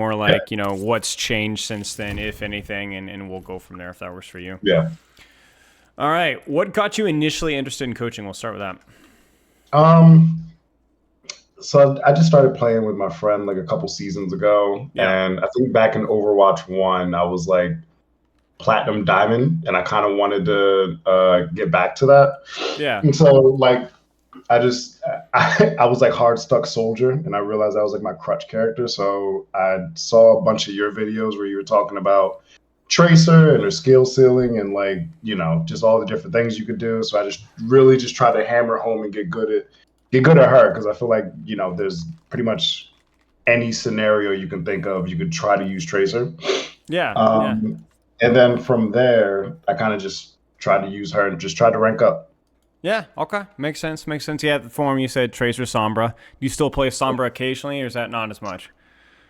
more like, what's changed since then, if anything, and we'll go from there if that works for you. Yeah. All right. What got you initially interested in coaching? We'll start with that. So I just started playing with my friend like a couple seasons ago, Yeah. and I think back in Overwatch 1, I was like platinum diamond, and I kind of wanted to get back to that. Yeah. And so like I was like hard stuck soldier, and I realized I was like my crutch character. So I saw a bunch of your videos where you were talking about Tracer and her skill ceiling and like, just all the different things you could do. So I just tried to hammer home and get good at her, because I feel like, there's pretty much any scenario you can think of, you could try to use Tracer. Yeah. And then from there, I kind of just tried to use her and just tried to rank up. Yeah. Okay. Makes sense. Yeah. At the forum, you said Tracer Sombra. Do you still play Sombra occasionally, or is that not as much?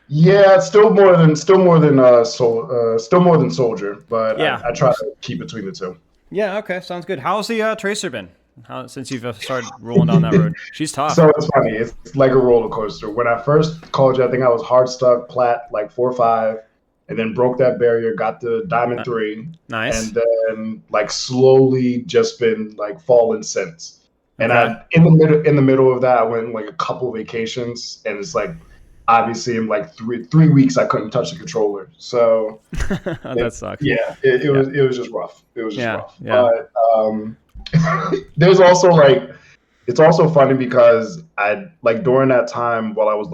Yeah, it's still more than soldier, but Yeah. I try to keep between the two. Yeah. Okay. Sounds good. How's the Tracer been? Since you've started rolling down that road? She's tough. So it's funny. It's like a roller coaster. When I first called you, I think I was hard stuck, plat, like 4 or 5, and then broke that barrier, got to diamond 3. Nice. And then like slowly just been like falling since. And Okay. in the middle of that, I went like a couple vacations, and it's like obviously in like three weeks I couldn't touch the controller. So that sucks. Yeah, it was just rough. It was just rough. Yeah. But there's also like, it's also funny because I like during that time while I was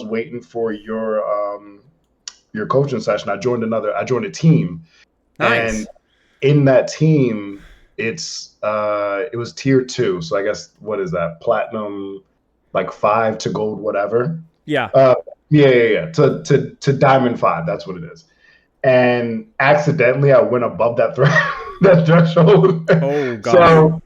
waiting for your coaching session, I joined a team. Nice. And in that team, it was tier 2. So I guess, what is that? Platinum, like 5 to gold, whatever. Yeah. Yeah. To diamond 5, that's what it is. And accidentally I went above that that threshold. Oh god. So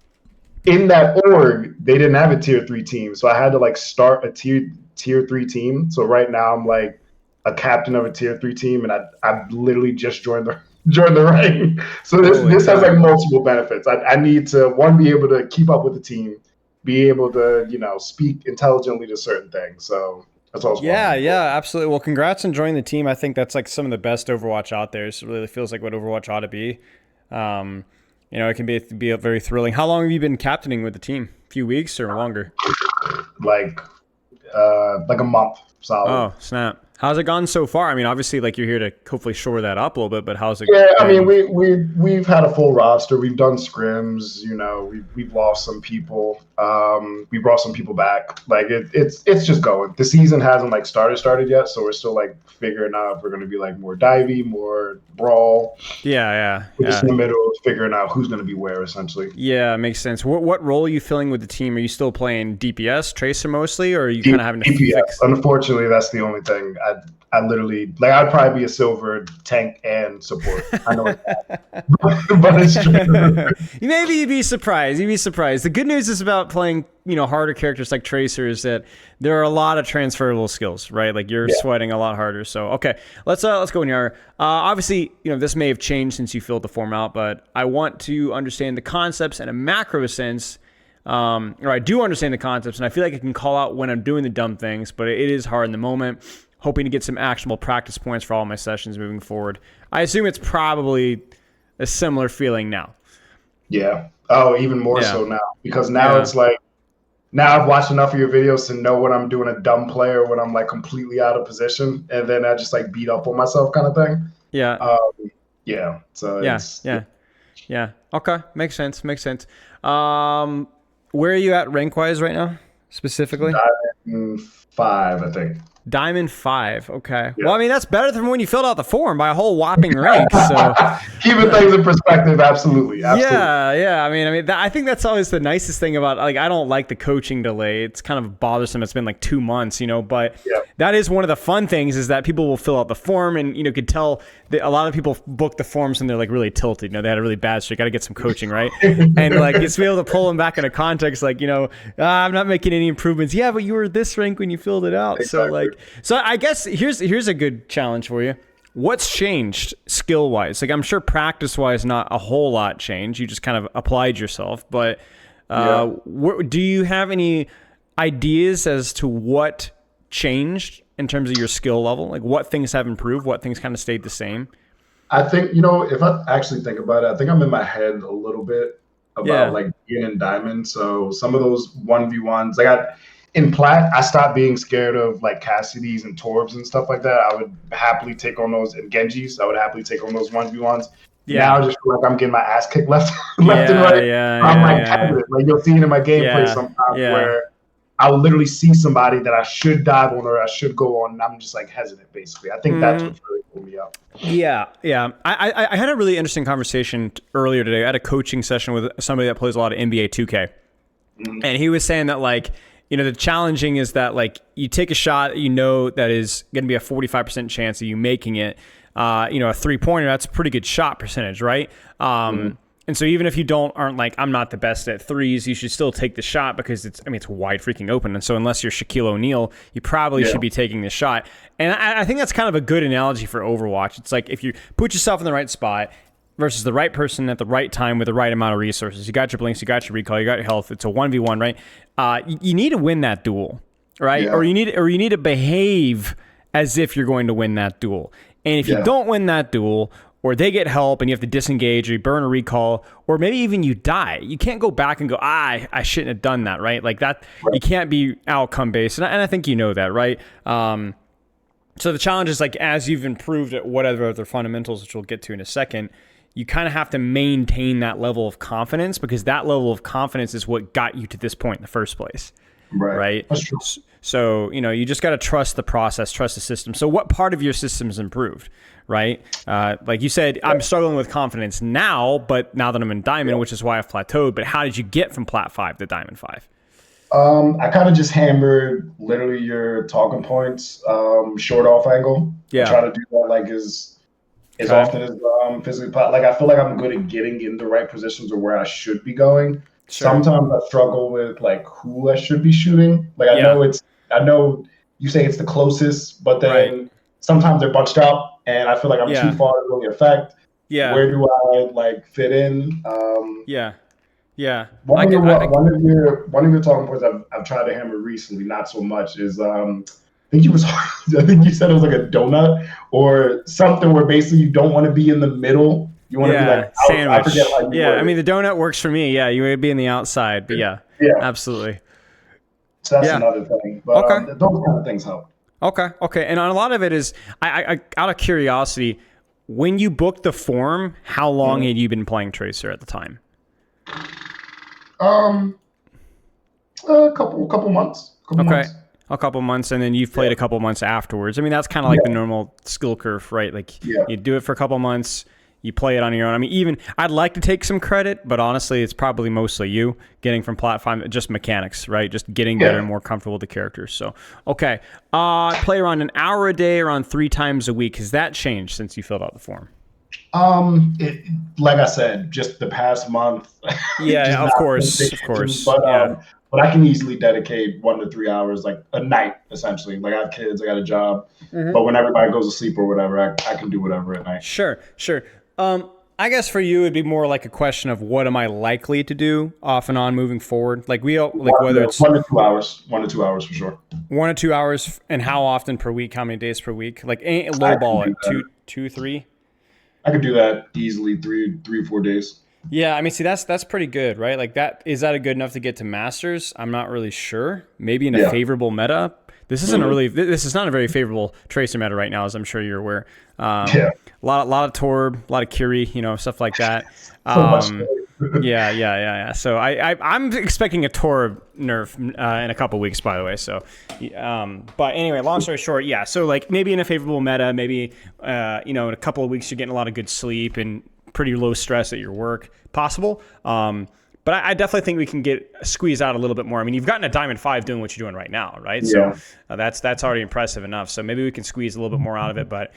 in that org, they didn't have a tier 3 team. So I had to like start a tier 3 team. So right now I'm like a captain of a tier 3 team, and I literally just joined the rank. So this has like multiple benefits. I need to, one, be able to keep up with the team, be able to, speak intelligently to certain things. So that's also yeah, absolutely. Well, congrats on joining the team. I think that's like some of the best Overwatch out there. It really feels like what Overwatch ought to be. It can be a very thrilling. How long have you been captaining with the team? A few weeks or longer? Like a month. Solid. Oh, snap. How's it gone so far? I mean, obviously, like, you're here to hopefully shore that up a little bit, but how's it? Yeah, I mean, we've had a full roster. We've done scrims. We've lost some people. We brought some people back. Like it's just going. The season hasn't like started yet, so we're still like figuring out if we're going to be like more divey, more brawl. Yeah. We're just in the middle of figuring out who's going to be where, essentially. Yeah, makes sense. What role are you filling with the team? Are you still playing DPS, Tracer mostly, or are you kind of having to DPS? fix? Unfortunately, that's the only thing. I literally, like, I'd probably be a silver tank and support. I know it, but it's true. Maybe you'd be surprised. The good news is about playing, harder characters like Tracer is that there are a lot of transferable skills, right? Like you're sweating a lot harder. So, okay, let's go in here. Obviously, this may have changed since you filled the form out, but I want to understand the concepts in a macro sense. Or I do understand the concepts, and I feel like I can call out when I'm doing the dumb things, but it is hard in the moment. Hoping to get some actionable practice points for all my sessions moving forward. I assume it's probably a similar feeling now. Yeah. Oh, even more so now, because now it's like, now I've watched enough of your videos to know when I'm doing a dumb play or when I'm like completely out of position, and then I just like beat up on myself kind of thing. Yeah. So yeah. Okay. Makes sense. Where are you at rank wise right now, specifically? Diamond 5, I think. Diamond 5. Okay. Yeah. Well, I mean, that's better than when you filled out the form by a whole whopping rank. So keeping things in perspective, absolutely. Yeah. I mean, I think that's always the nicest thing about, like, I don't like the coaching delay. It's kind of bothersome. It's been like 2 months, but that is one of the fun things is that people will fill out the form, and could tell that a lot of people book the forms and they're like really tilted. They had a really bad streak. Got to get some coaching, right? And like it's be able to pull them back into context, like I'm not making any improvements. Yeah, but you were this rank when you filled it out. Exactly. So I guess here's a good challenge for you. What's changed skill-wise? Like, I'm sure practice-wise, not a whole lot changed. You just kind of applied yourself. But do you have any ideas as to what changed in terms of your skill level? Like what things have improved, what things kind of stayed the same? I think, if I actually think about it, I think I'm in my head a little bit Yeah. about like being in Diamond. So some of those 1v1s, in Plat, I stopped being scared of like Cassidy's and Torbs and stuff like that. I would happily take on those, and Genjis. I would happily take on those 1v1s. Yeah. Now I just feel like I'm getting my ass kicked left and right. I'm like, hesitant. Like you'll see it in my gameplay sometimes where I'll literally see somebody that I should dive on or I should go on, and I'm just like hesitant. Basically, I think that's what's really pulled me up. Yeah. I had a really interesting conversation earlier today. I had a coaching session with somebody that plays a lot of NBA 2K, and he was saying that like, the challenging is that like you take a shot, that is going to be a 45% chance of you making it. A 3-pointer, that's a pretty good shot percentage, right? And so even if you aren't like, I'm not the best at threes, you should still take the shot because it's wide freaking open. And so unless you're Shaquille O'Neal, you probably should be taking the shot. And I think that's kind of a good analogy for Overwatch. It's like if you put yourself in the right spot versus the right person at the right time with the right amount of resources, you got your blinks, you got your recall, you got your health. It's a 1v1, right? You need to win that duel, right? Yeah. Or you need to behave as if you're going to win that duel. And if you don't win that duel, or they get help and you have to disengage, or you burn a recall, or maybe even you die, you can't go back and go, I shouldn't have done that, right? Like that, you can't be outcome based. And I think you know that, right? So the challenge is like, as you've improved at whatever other fundamentals, which we'll get to in a second, you kind of have to maintain that level of confidence, because that level of confidence is what got you to this point in the first place. Right? That's true. So, you just got to trust the process, trust the system. So what part of your system's improved, right? Like you said, I'm struggling with confidence now, but now that I'm in Diamond, which is why I've plateaued. But how did you get from Plat 5 to Diamond 5? I kind of just hammered literally your talking points, short off angle. Yeah. I try to do that like as often as physically possible. Like I feel like I'm good at getting in the right positions or where I should be going. Sure. Sometimes I struggle with like who I should be shooting. Like I know you say it's the closest, but then sometimes they're bunched up, and I feel like I'm too far to really affect. Yeah. Where do I like fit in? Yeah. One of your talking points I've tried to hammer recently, not so much, is I think you said it was like a donut or something where basically you don't want to be in the middle. You want to be like sandwich. I forget how you word it. The donut works for me. Yeah, you would be in the outside, but yeah, absolutely. So that's another thing. But those kind of things help. Okay. And a lot of it is, I out of curiosity, when you booked the form, how long had you been playing Tracer at the time? A couple months. A couple months, and then you've played a couple months afterwards. I mean, that's kind of like the normal skill curve, right? Like you do it for a couple months, you play it on your own. I mean, even I'd like to take some credit, but honestly, it's probably mostly you getting from Plat 5, just mechanics, right? Just getting better and more comfortable with the characters. So, okay. Play around an hour a day, around 3 times a week. Has that changed since you filled out the form? Like I said, just the past month. Yeah, of course. But I can easily dedicate 1 to 3 hours, like a night, essentially. Like I have kids, I got a job, but when everybody goes to sleep or whatever, I can do whatever at night. Sure. I guess for you, it'd be more like a question of what am I likely to do off and on moving forward? Like whether it's 1 to 2 hours, 1 to 2 hours for sure. 1 to 2 hours, and how often per week? How many days per week? Like lowball it, 2, 3. I could do that easily, 3 or 4 days. Yeah, I mean, see, that's pretty good, right? Like is that good enough to get to Masters? I'm not really sure. Maybe in a favorable meta. This is not a very favorable Tracer meta right now, as I'm sure you're aware. A lot of Torb, a lot of Curie, stuff like that. Yeah. So I'm expecting a Torb nerf in a couple weeks, by the way. So, but anyway, long story short, yeah. So like maybe in a favorable meta, maybe in a couple of weeks you're getting a lot of good sleep and pretty low stress at your work, possible. But I definitely think we can squeeze out a little bit more. I mean, you've gotten a Diamond 5 doing what you're doing right now, right? Yeah. So that's already impressive enough. So maybe we can squeeze a little bit more out of it. But,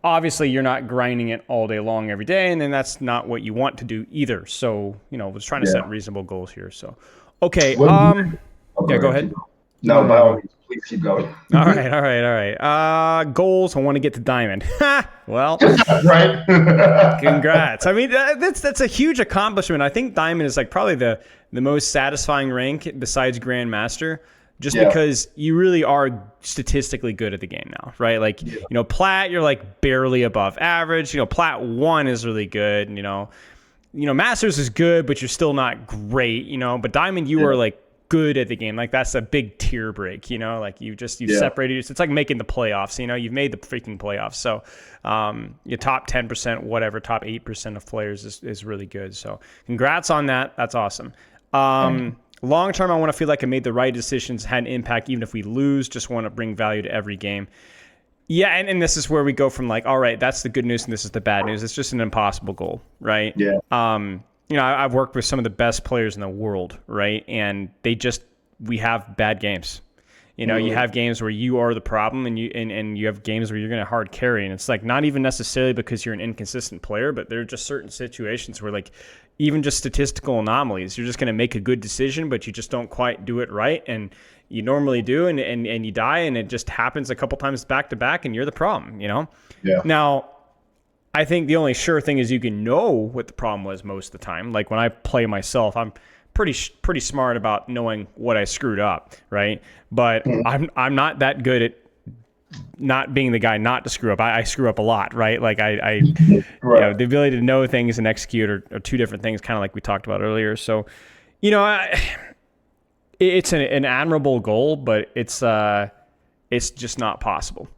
obviously you're not grinding it all day long every day, and then that's not what you want to do either. So, we're trying to set reasonable goals here. So, okay. Go ahead. No, by all means, please keep going. All right. Goals. I want to get to Diamond. Well, right. Congrats. I mean, that's a huge accomplishment. I think Diamond is like probably the most satisfying rank besides Grandmaster. just Yeah. because you really are statistically good at the game now, right? Like, Plat, you're like barely above average. Plat 1 is really good. Masters is good, but you're still not great, but Diamond, you are like good at the game. Like that's a big tier break, like you've separated. It's like making the playoffs, you've made the freaking playoffs. So your top 10%, whatever, top 8% of players is really good. So congrats on that. That's awesome. Long term, I want to feel like I made the right decisions, had an impact, even if we lose, just want to bring value to every game. Yeah, and this is where we go from like, all right, that's the good news and this is the bad news. It's just an impossible goal, right? Yeah. I've worked with some of the best players in the world, right? And we have bad games. You have games where you are the problem, and you have games where you're going to hard carry, and it's like not even necessarily because you're an inconsistent player, but there are just certain situations where like even just statistical anomalies, you're just going to make a good decision, but you just don't quite do it right, and you normally do, and you die, and it just happens a couple times back to back, and you're the problem, Yeah. Now, I think the only sure thing is you can know what the problem was most of the time. Like when I play myself, I'm pretty smart about knowing what I screwed up, right? But I'm not that good at not being the guy not to screw up. I screw up a lot, right? Like I Right. the ability to know things and execute are two different things, kind of like we talked about earlier. So, it's an admirable goal, but it's just not possible.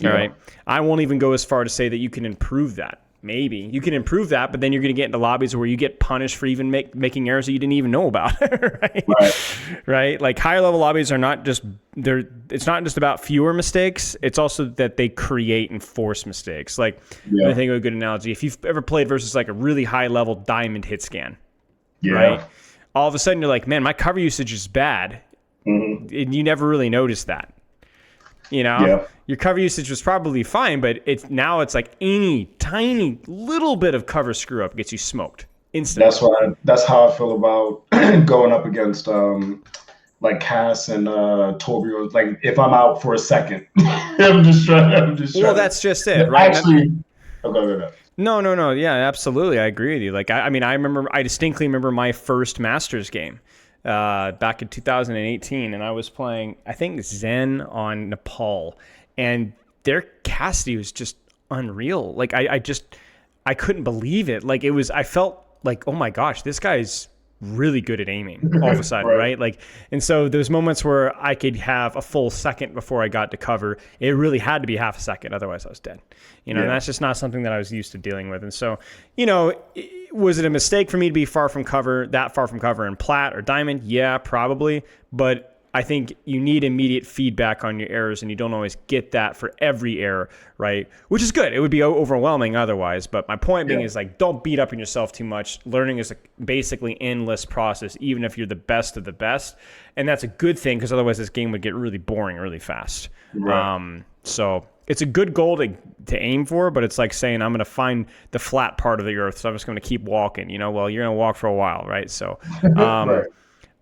All right. I won't even go as far to say that you can improve that. Maybe you can improve that, but then you're going to get into lobbies where you get punished for even making errors that you didn't even know about. Right. Like higher level lobbies are not just it's not just about fewer mistakes. It's also that they create and force mistakes. Like I think of a good analogy. If you've ever played versus like a really high level diamond hit scan, right? All of a sudden you're like, man, my cover usage is bad. And you never really noticed that. Your cover usage was probably fine, but it's like any tiny little bit of cover screw up gets you smoked instantly. That's how I feel about going up against like Cass and Torbjorn. Like if I'm out for a second, I'm just trying. Well, that's just it, right? Actually, go. No. Yeah, absolutely. I agree with you. Like, I distinctly remember my first Masters game back in 2018, and I was playing, I think, Zen on Nepal, and their Cassidy was just unreal. Like, I couldn't believe it. Like, I felt like, oh my gosh, this guy's really good at aiming all of a sudden, right? Like, and so those moments where I could have a full second before I got to cover, it really had to be half a second, otherwise I was dead. And that's just not something that I was used to dealing with. And so, was it a mistake for me to be that far from cover in Plat or Diamond? Yeah, probably. But I think you need immediate feedback on your errors, and you don't always get that for every error, right? Which is good. It would be overwhelming otherwise. But my point being is, like, don't beat up on yourself too much. Learning is a basically endless process, even if you're the best of the best. And that's a good thing, because otherwise this game would get really boring really fast. Right. So it's a good goal to aim for, but it's like saying, I'm going to find the flat part of the earth, so I'm just going to keep walking. Well, you're going to walk for a while, right? So Right.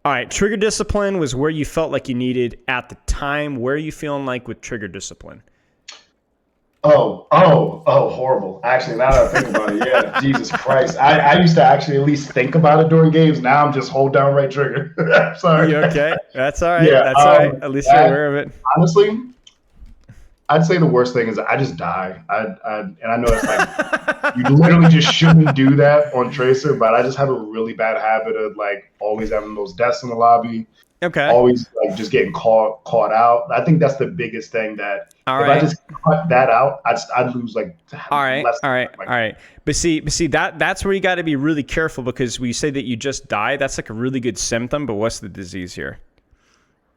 All right, trigger discipline was where you felt like you needed at the time. Where are you feeling like with trigger discipline? Oh, horrible. Actually, now that I think about it, yeah, Jesus Christ. I used to actually at least think about it during games. Now I'm just hold down right trigger. Sorry. You okay? That's all right. Yeah, that's all right. At least you're aware of it. Honestly, I'd say the worst thing is I just die. And I know it's like you literally just shouldn't do that on Tracer, but I just have a really bad habit of like always having those deaths in the lobby. Okay. Always like just getting caught out. I think that's the biggest thing that I just cut that out, I'd lose like all right. But see that's where you got to be really careful, because when you say that you just die, that's like a really good symptom, but what's the disease here?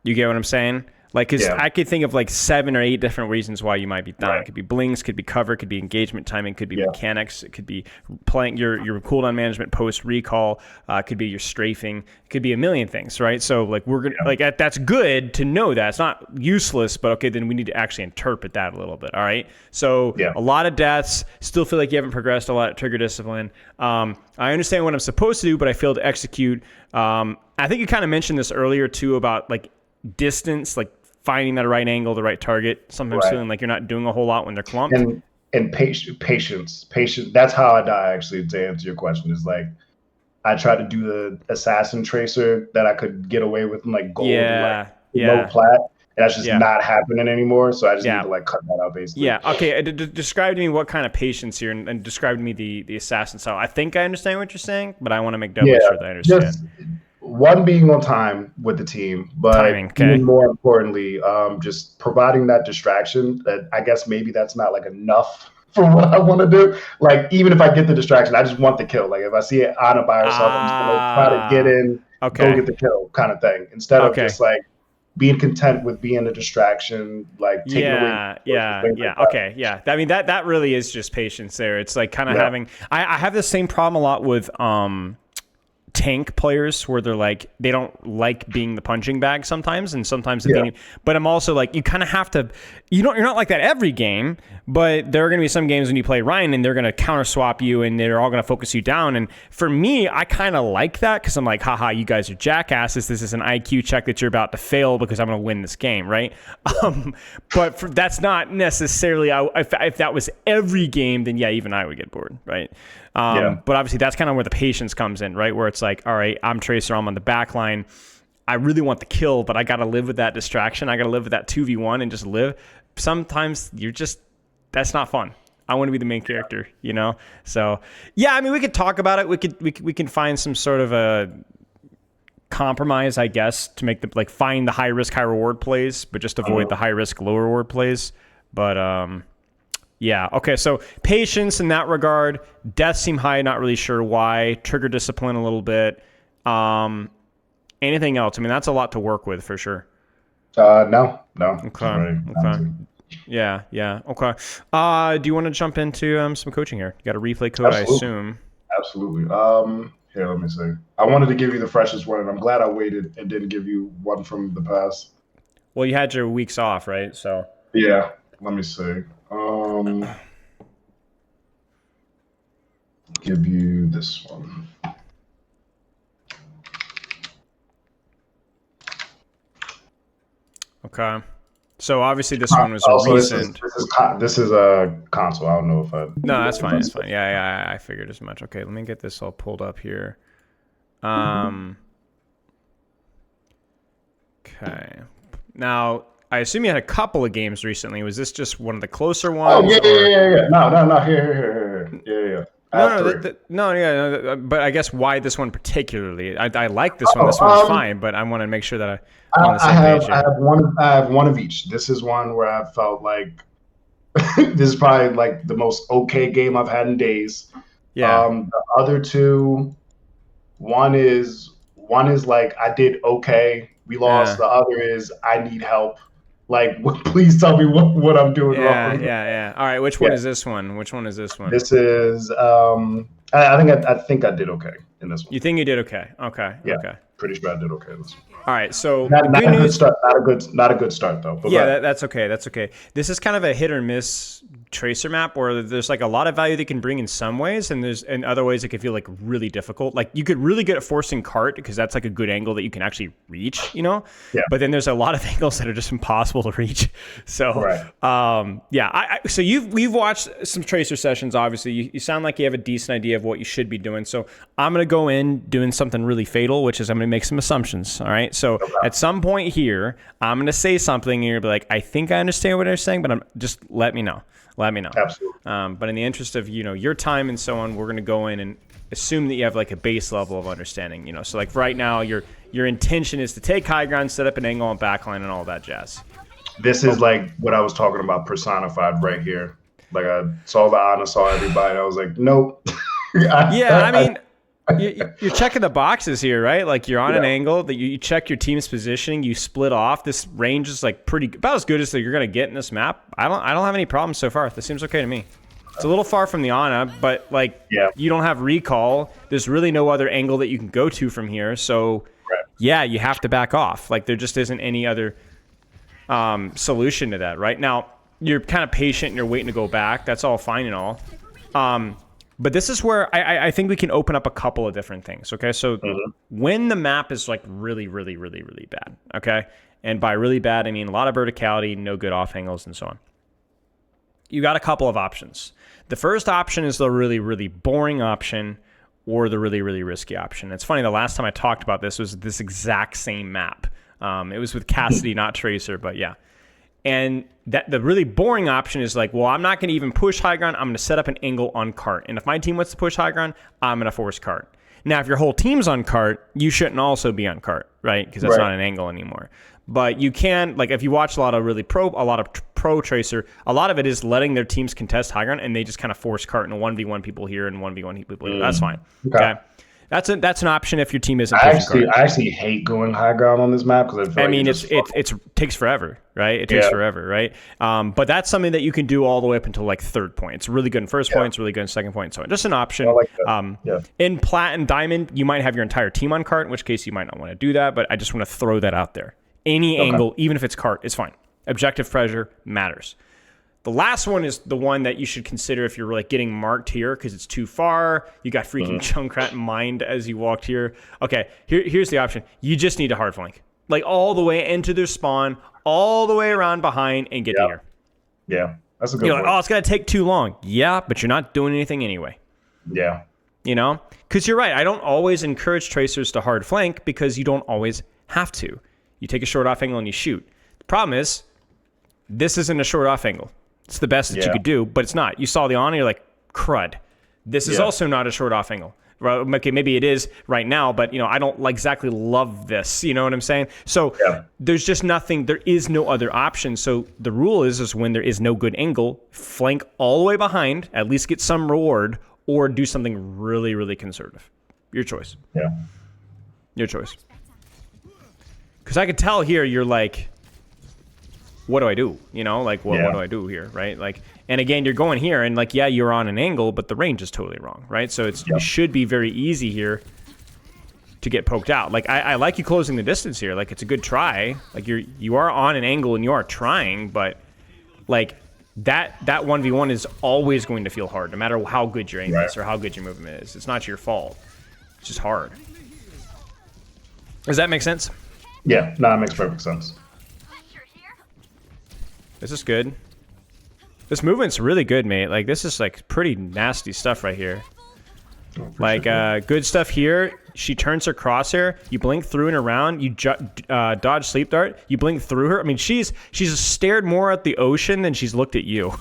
You get what I'm saying? Like, because I could think of like 7 or 8 different reasons why you might be dying. Right. It could be blings, could be cover, could be engagement timing, could be mechanics, it could be playing your cooldown management post recall, could be your strafing, it could be a million things, right? So like we're gonna like that's good to know that. It's not useless, but okay, then we need to actually interpret that a little bit. All right. So a lot of deaths, still feel like you haven't progressed a lot of trigger discipline. I understand what I'm supposed to do, but I failed to execute. I think you kind of mentioned this earlier too about like distance, like finding that right angle, the right target, sometimes feeling like you're not doing a whole lot when they're clumped. And patience. That's how I die, actually, to answer your question, is like I try to do the assassin tracer that I could get away with in like gold. Yeah. low Yeah. plat. And that's just Yeah. not happening anymore. So I just need Yeah. to like cut that out basically. Yeah. Okay. Describe to me what kind of patience here, and describe to me the assassin style. I think I understand what you're saying, but I want to make doubly Yeah, sure that I understand. just one being on time with the team, Timing. but Okay. even more importantly, just providing that distraction. That I guess maybe that's not like enough for what I want to do. Like even if I get the distraction, I just want the kill. Like if I see Anna by herself, I'm just gonna try to get in, go Okay. get the kill, kind of thing. Instead of Okay. just like being content with being a distraction, like taking away. Okay, yeah. I mean that really is just patience there. It's like kind of having. I have the same problem a lot with tank players where they're like they don't like being the punching bag sometimes, and sometimes but I'm also like you kind of have to. You're not like that every game, but there are going to be some games when you play Ryan and they're going to counter swap you and they're all going to focus you down. And for me, I kind of like that because I'm like, haha, you guys are jackasses. This is an IQ check that you're about to fail because I'm going to win this game, right? But that's not necessarily. If that was every game, then yeah, even I would get bored, right? But obviously that's kind of where the patience comes in, right? Where it's like, all right, I'm Tracer, I'm on the back line. I really want the kill, but I got to live with that distraction. I got to live with that 2v1 and just live. Sometimes that's not fun. I want to be the main character, you know? So yeah, I mean, we could talk about it. We can find some sort of a compromise, I guess, to make find the high risk, high reward plays, but just avoid the high risk, low reward plays. But, yeah. Okay. So patience in that regard. Death seem high. Not really sure why. Trigger discipline a little bit. Anything else? I mean, that's a lot to work with for sure. No. Okay. Okay. Yeah. Okay. Do you want to jump into some coaching here? You got a replay code, Absolutely. I assume. Absolutely. Here, let me see. I wanted to give you the freshest one, and I'm glad I waited and didn't give you one from the past. Well, you had your weeks off, right? So. Yeah. Let me see. Give you this one. Okay. So obviously this one was recent. This is a console. I don't know if I. No, that's fine. It's fine. Yeah. I figured as much. Okay, let me get this all pulled up here. Okay. Now, I assume you had a couple of games recently. Was this just one of the closer ones? Oh yeah. No. Here. Yeah. No. But I guess why this one particularly? I like this one. This one's fine, but I want to make sure that I'm on the same page. I have one of each. This is one where I felt like this is probably like the most okay game I've had in days. Yeah. The other two, one is like I did okay. We lost. The other is I need help. Like, please tell me what I'm doing wrong. Yeah. All right. Which one is this one? Which one is this one? This is. I think I did okay in this one. You think you did okay? Okay. Yeah. Okay. Pretty sure I did okay in this one. All right. So not a good start. Not a good start though. But yeah, that's okay. That's okay. This is kind of a hit or miss Tracer map where there's like a lot of value they can bring in some ways, and there's in other ways it can feel like really difficult. Like you could really good at forcing cart because that's like a good angle that you can actually reach, you know. Yeah. But then there's a lot of angles that are just impossible to reach. So yeah. So we've watched some Tracer sessions. Obviously, you sound like you have a decent idea of what you should be doing. So I'm gonna go in doing something really fatal, which is I'm gonna make some assumptions. All right. So at some point here, I'm gonna say something, and you're gonna be like, I think I understand what you're saying, but just let me know. Let me know. Absolutely. But in the interest of your time and so on, we're gonna go in and assume that you have like a base level of understanding. So like right now, your intention is to take high ground, set up an angle on backline, and all that jazz. This is like what I was talking about personified right here. Like I saw the Ana, saw everybody. I was like, nope. I mean. You're checking the boxes here, right? Like you're on an angle that you check your team's positioning, you split off. This range is like about as good as you're gonna get in this map. I don't have any problems so far. This seems okay to me. It's a little far from the Ana, but like you don't have recall. There's really no other angle that you can go to from here. So yeah, you have to back off. Like there just isn't any other solution to that. Right now, you're kind of patient and you're waiting to go back. That's all fine and all. But this is where I think we can open up a couple of different things, okay? So when the map is like really, really, really, really bad, okay? And by really bad, I mean a lot of verticality, no good off angles, and so on. You got a couple of options. The first option is the really, really boring option or the really, really risky option. It's funny, the last time I talked about this was this exact same map, It was with Cassidy, not Tracer, but yeah. And that the really boring option is like, well, I'm not going to even push high ground. I'm going to set up an angle on cart. And if my team wants to push high ground, I'm going to force cart. Now, if your whole team's on cart, you shouldn't also be on cart, right? Because that's not an angle anymore. But you can, like, if you watch a lot of pro Tracer, a lot of it is letting their teams contest high ground, and they just kind of force cart and 1v1 people here and 1v1 people here. That's fine. Okay. That's an option if your team isn't pushing I actually hate going high ground on this map because I mean it takes forever, right? It takes forever, right? But that's something that you can do all the way up until like third point. It's really good in first point, it's really good in second point, so just an option. I like that. In plat and diamond, you might have your entire team on cart, in which case you might not want to do that. But I just want to throw that out there. Any angle, even if it's cart, is fine. Objective pressure matters. The last one is the one that you should consider if you're like getting marked here because it's too far. You got freaking Junkrat in mind as you walked here. Okay, here's the option. You just need a hard flank. Like all the way into their spawn, all the way around behind and get to here. Yeah, that's a good one. Like, oh, it's going to take too long. Yeah, but you're not doing anything anyway. Yeah. You know? Because you're right. I don't always encourage tracers to hard flank because you don't always have to. You take a short off angle and you shoot. The problem is, this isn't a short off angle. It's the best that you could do, but it's not. You saw the on, and you're like, crud. This is also not a short off angle. Okay, maybe it is right now, but I don't exactly love this. You know what I'm saying? So there's just nothing. There is no other option. So the rule is when there is no good angle, flank all the way behind, at least get some reward, or do something really, really conservative. Your choice. Yeah. Your choice. Because I could tell here you're like, what do I do? What do I do here, right? Like, and again, you're going here, and like, yeah, you're on an angle, but the range is totally wrong, right? So it should be very easy here to get poked out. Like, I like you closing the distance here. Like, it's a good try. Like, you are on an angle and you are trying, but like that 1v1 is always going to feel hard, no matter how good your aim is or how good your movement is. It's not your fault. It's just hard. Does that make sense? Yeah, no, that makes perfect sense. This is good. This movement's really good, mate. Like, this is like pretty nasty stuff right here. Like, good stuff here. She turns her crosshair. You blink through and around. You dodge sleep dart. You blink through her. I mean, she's stared more at the ocean than she's looked at you.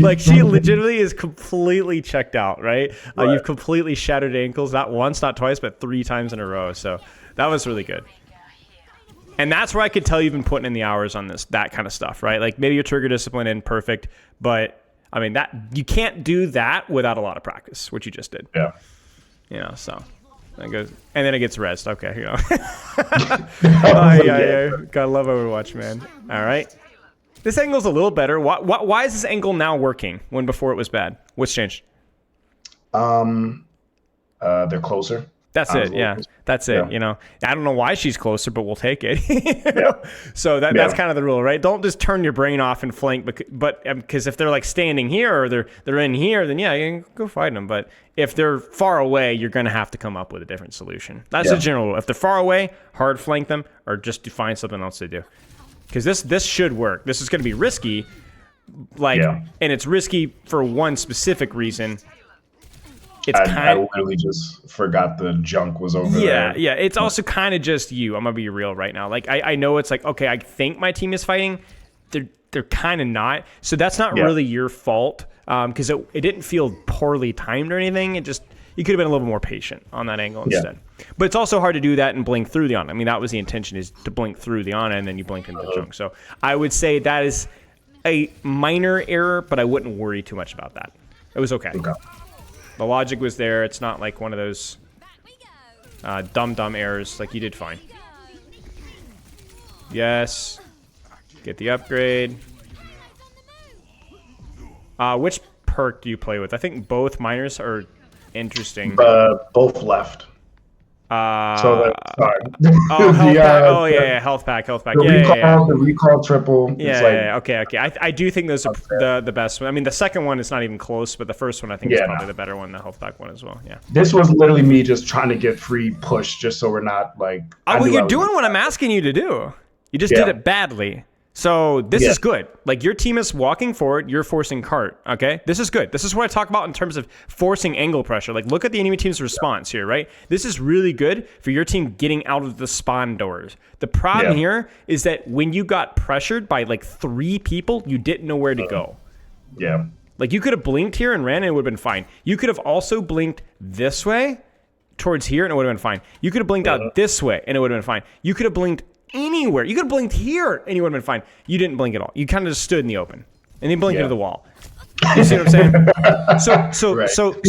like she legitimately is completely checked out, right? You've completely shattered ankles, not once, not twice, but 3 times in a row. So that was really good. And that's where I could tell you've been putting in the hours on that kind of stuff, right? Like maybe your trigger discipline isn't perfect, but I mean that you can't do that without a lot of practice, which you just did. Yeah. So that goes, and then it gets rest. Okay, yeah. Gotta love Overwatch, man. All right. This angle's a little better. Why is this angle now working when before it was bad? What's changed? They're closer. That's it. Yeah, that's it. I don't know why she's closer, but we'll take it. So that's kind of the rule, right? Don't just turn your brain off and flank, but because if they're like standing here or they're in here, then you can go fight them. But if they're far away, you're going to have to come up with a different solution. That's the general rule. If they're far away, hard flank them, or just find something else to do. Because this should work. This is going to be risky, and it's risky for one specific reason. I literally just forgot the junk was over there. Yeah. It's also kind of just you. I'm gonna be real right now. Like I know it's like, okay, I think my team is fighting. They're kind of not. So that's not really your fault. Because it didn't feel poorly timed or anything. It just you could have been a little more patient on that angle instead. But it's also hard to do that and blink through the Ana. I mean, that was the intention, is to blink through the Ana and then you blink into the junk. So I would say that is a minor error, but I wouldn't worry too much about that. It was okay. The logic was there. It's not like one of those dumb errors. Like, you did fine. Yes. Get the upgrade. Which perk do you play with? I think both minors are interesting. Both left. Sorry. Health pack. The recall triple. Okay. I do think those are the best one. I mean, the second one is not even close, but the first one I think is probably the better one, the health pack one as well. Yeah. This was literally me just trying to get free push, just so we're not like. You're doing what I'm asking you to do. You just did it badly. So this is good. Like your team is walking forward, you're forcing cart. Okay, this is good. This is what I talk about in terms of forcing angle pressure. Like look at the enemy team's response here, right? This is really good for your team getting out of the spawn doors. The problem here is that when you got pressured by like 3 people, you didn't know where to go. Yeah. Like you could have blinked here and ran and it would have been fine. You could have also blinked this way towards here and it would have been fine. You could have blinked out this way and it would have been fine. You could have blinked anywhere. You could have blinked here and you would have been fine. You didn't blink at all. You kind of just stood in the open and then blinked into the wall. You see what I'm saying?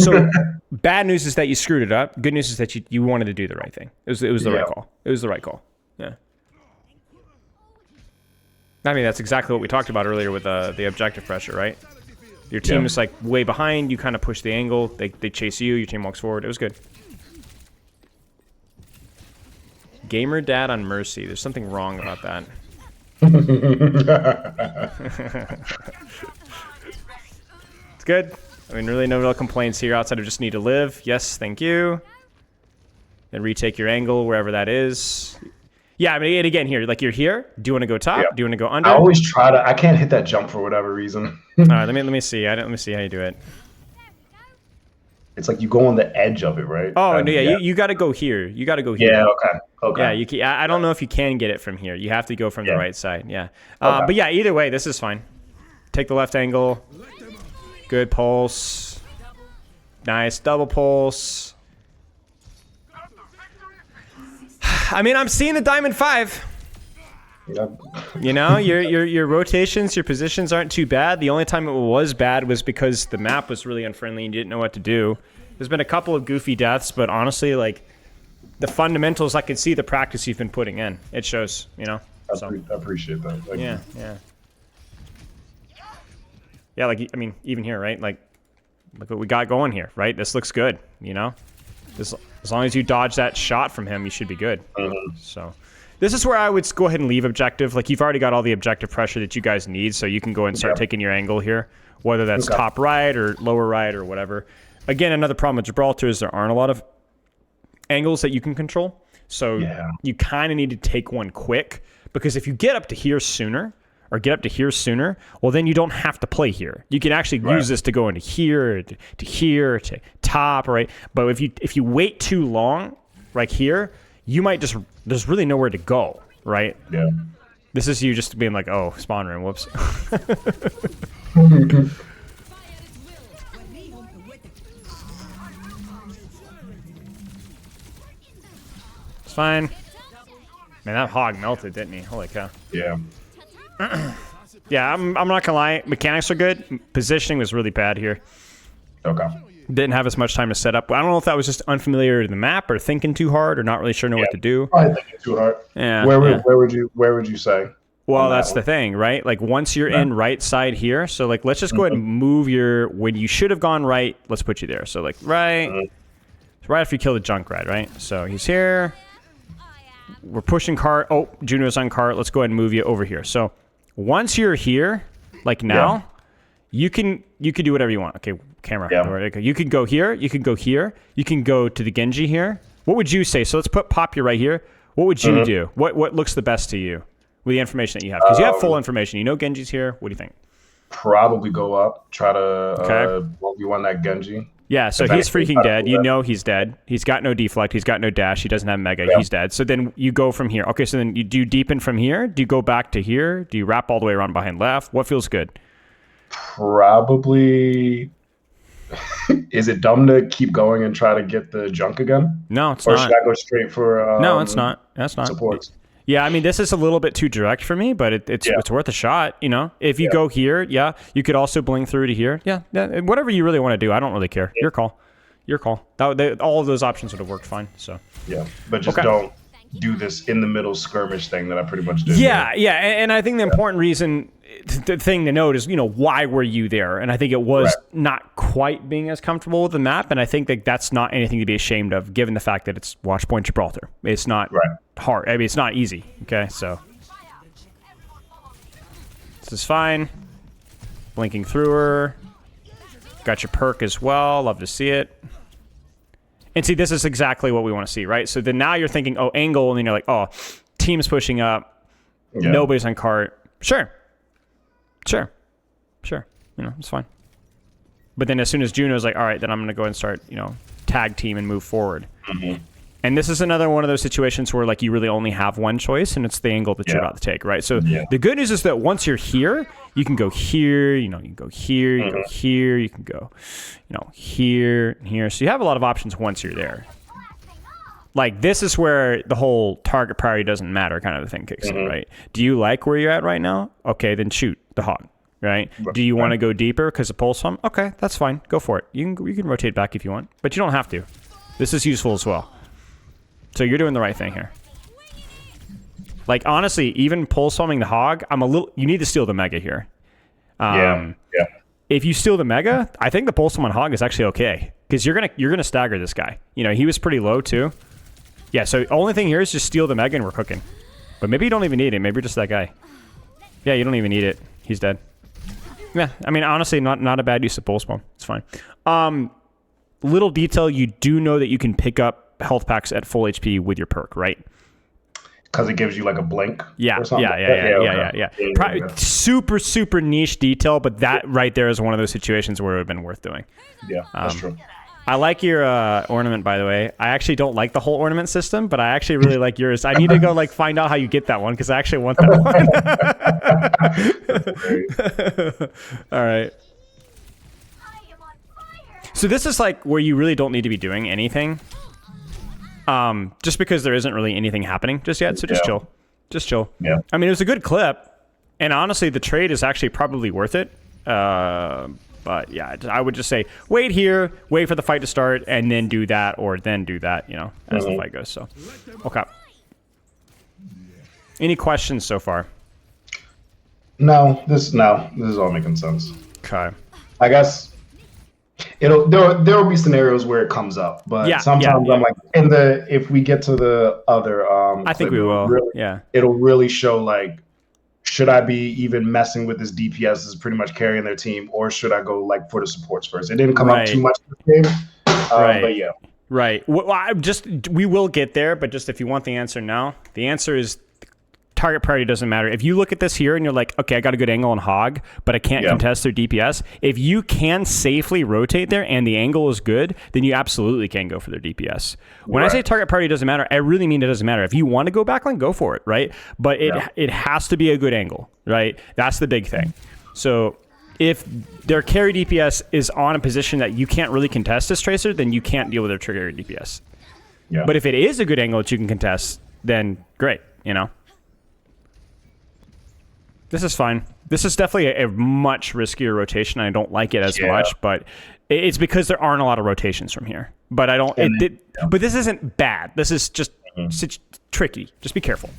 So bad news is that you screwed it up. Good news is that you wanted to do the right thing. It was the right call. It was the right call. Yeah. I mean, that's exactly what we talked about earlier with the objective pressure, right? Your team is like way behind. You kind of push the angle. They chase you. Your team walks forward. It was good. Gamer dad on Mercy. There's something wrong about that. It's good. I mean, really no real complaints here outside of just need to live. Yes, thank you. Then retake your angle wherever that is. Yeah, I mean, and again here, like you're here. Do you want to go top? Do you want to go under? I always try to. I can't hit that jump for whatever reason. All right, let me see. Let me see how you do it. It's like you go on the edge of it, right? Oh, no, yeah. You got to go here. You got to go here. Yeah, okay. Yeah, I don't know if you can get it from here. You have to go from the right side. Yeah. But yeah, either way, this is fine. Take the left angle. Good pulse. Nice double pulse. I mean, I'm seeing the Diamond 5. Yep. You know, your rotations, your positions aren't too bad. The only time it was bad was because the map was really unfriendly and you didn't know what to do. There's been a couple of goofy deaths, but honestly, like, the fundamentals, I can see the practice you've been putting in. It shows, you know? I appreciate that. Thank you. Yeah, like, I mean, even here, right? Like, look what we got going here, right? This looks good, you know? As long as you dodge that shot from him, you should be good. So... this is where I would go ahead and leave objective. Like, you've already got all the objective pressure that you guys need, so you can go and start taking your angle here, whether that's top right or lower right or whatever. Again, another problem with Gibraltar is there aren't a lot of angles that you can control. So you kind of need to take one quick, because if you get up to here sooner, well, then you don't have to play here. You can actually use this to go into here, to here, to top, right? But if you wait too long, right here, you might just... there's really nowhere to go, right? Yeah. This is you just being like, oh, spawn room, whoops. It's fine. Man, that hog melted, didn't he? Holy cow. Yeah. Yeah, I'm not gonna lie. Mechanics are good. Positioning was really bad here. Okay. Didn't have as much time to set up. I don't know if that was just unfamiliar to the map or thinking too hard or not really sure what to do. Probably thinking too hard. Yeah. Where would you say? Well, that's the thing, right? Like once you're in right side here, so like let's just go ahead and move your when you should have gone right. Let's put you there. So like right after you kill the Junkrat, right? So he's here. We're pushing cart. Oh, Juno's on cart. Let's go ahead and move you over here. So once you're here, like now. You can do whatever you want. Okay, camera. Yeah. You can go here. You can go here. You can go to the Genji here. What would you say? So let's pop you right here. What would you do? What looks the best to you with the information that you have? Because you have full information. You know Genji's here. What do you think? Probably go up. Try to you want that Genji. Yeah, so he's freaking dead. You know he's dead. He's got no deflect. He's got no dash. He doesn't have mega. Yeah. He's dead. So then you go from here. Okay, so then do you deepen from here? Do you go back to here? Do you wrap all the way around behind left? What feels good? Probably. Is it dumb to keep going and try to get the junk again? No, it's not. Or should I go straight for? No, it's not. That's not. Supports. Yeah, I mean, this is a little bit too direct for me, but it's worth a shot. You know, if you go here, you could also blink through to here. Yeah, whatever you really want to do. I don't really care. Your call. All of those options would have worked fine. So yeah, but just don't do this in the middle skirmish thing that I pretty much did. Yeah, and I think the important reason. The thing to note is, why were you there? And I think it was not quite being as comfortable with the map. And I think that that's not anything to be ashamed of, given the fact that it's Watchpoint Gibraltar. It's not hard. I mean, it's not easy. Okay, so this is fine. Blinking through her. Got your perk as well. Love to see it. And see, this is exactly what we want to see, right? So then now you're thinking, oh, angle, and then you're like, oh, team's pushing up. Nobody's on cart. Sure. Sure. Sure. It's fine. But then as soon as Juno's like, all right, then I'm going to go and start, tag team and move forward. Mm-hmm. And this is another one of those situations where like you really only have one choice, and it's the angle that you're about to take, right? So the good news is that once you're here, you can go here, you can go here, you can go here, you can go, here and here. So you have a lot of options once you're there. Like this is where the whole target priority doesn't matter kind of a thing kicks in, right? Do you like where you're at right now? Okay, then shoot the hog, right? Do you want to go deeper because of pulse hum? Okay, that's fine. Go for it. You can rotate back if you want, but you don't have to. This is useful as well. So you're doing the right thing here. Like honestly, even pulse humming the hog, you need to steal the mega here. If you steal the mega, I think the pulse hum on hog is actually okay because you're gonna stagger this guy. He was pretty low too. Yeah, so only thing here is just steal the mega and we're cooking. But maybe you don't even need it. Maybe you're just that guy. Yeah, you don't even need it. He's dead. Yeah, I mean honestly, not a bad use of pulse bomb. It's fine. Little detail, you do know that you can pick up health packs at full HP with your perk, right? Because it gives you like a blink. Yeah. Super niche detail, but that right there is one of those situations where it would have been worth doing. Yeah, that's true. I like your ornament, by the way. I actually don't like the whole ornament system, but I actually really like yours. I need to go find out how you get that one because I actually want that one. All right. So this is where you really don't need to be doing anything. Just because there isn't really anything happening just yet, so just chill. Just chill. Yeah. I mean, it was a good clip, and honestly, the trade is actually probably worth it. But yeah, I would just say wait here, wait for the fight to start, and then do that, or then do that, as the fight goes. So, okay. Any questions so far? No, this is all making sense. Okay. I guess there will be scenarios where it comes up, but sometimes I'm like if we get to the other I think we will. It'll really show should I be even messing with this DPS is pretty much carrying their team, or should I go for the supports first? It didn't come up too much in the game, but yeah. Right. Well, we will get there, but just if you want the answer now, the answer is target priority doesn't matter. If you look at this here and you're like, okay, I got a good angle on hog, but I can't contest their DPS. If you can safely rotate there and the angle is good, then you absolutely can go for their DPS. When I say target priority doesn't matter, I really mean it doesn't matter. If you want to go backline, go for it, right? But it has to be a good angle, right? That's the big thing. So if their carry DPS is on a position that you can't really contest this Tracer, then you can't deal with their trigger DPS. Yeah. But if it is a good angle that you can contest, then great, This is fine. This is definitely a much riskier rotation. I don't like it as much, but it's because there aren't a lot of rotations from here. But I don't. But this isn't bad. This is just tricky. Just be careful.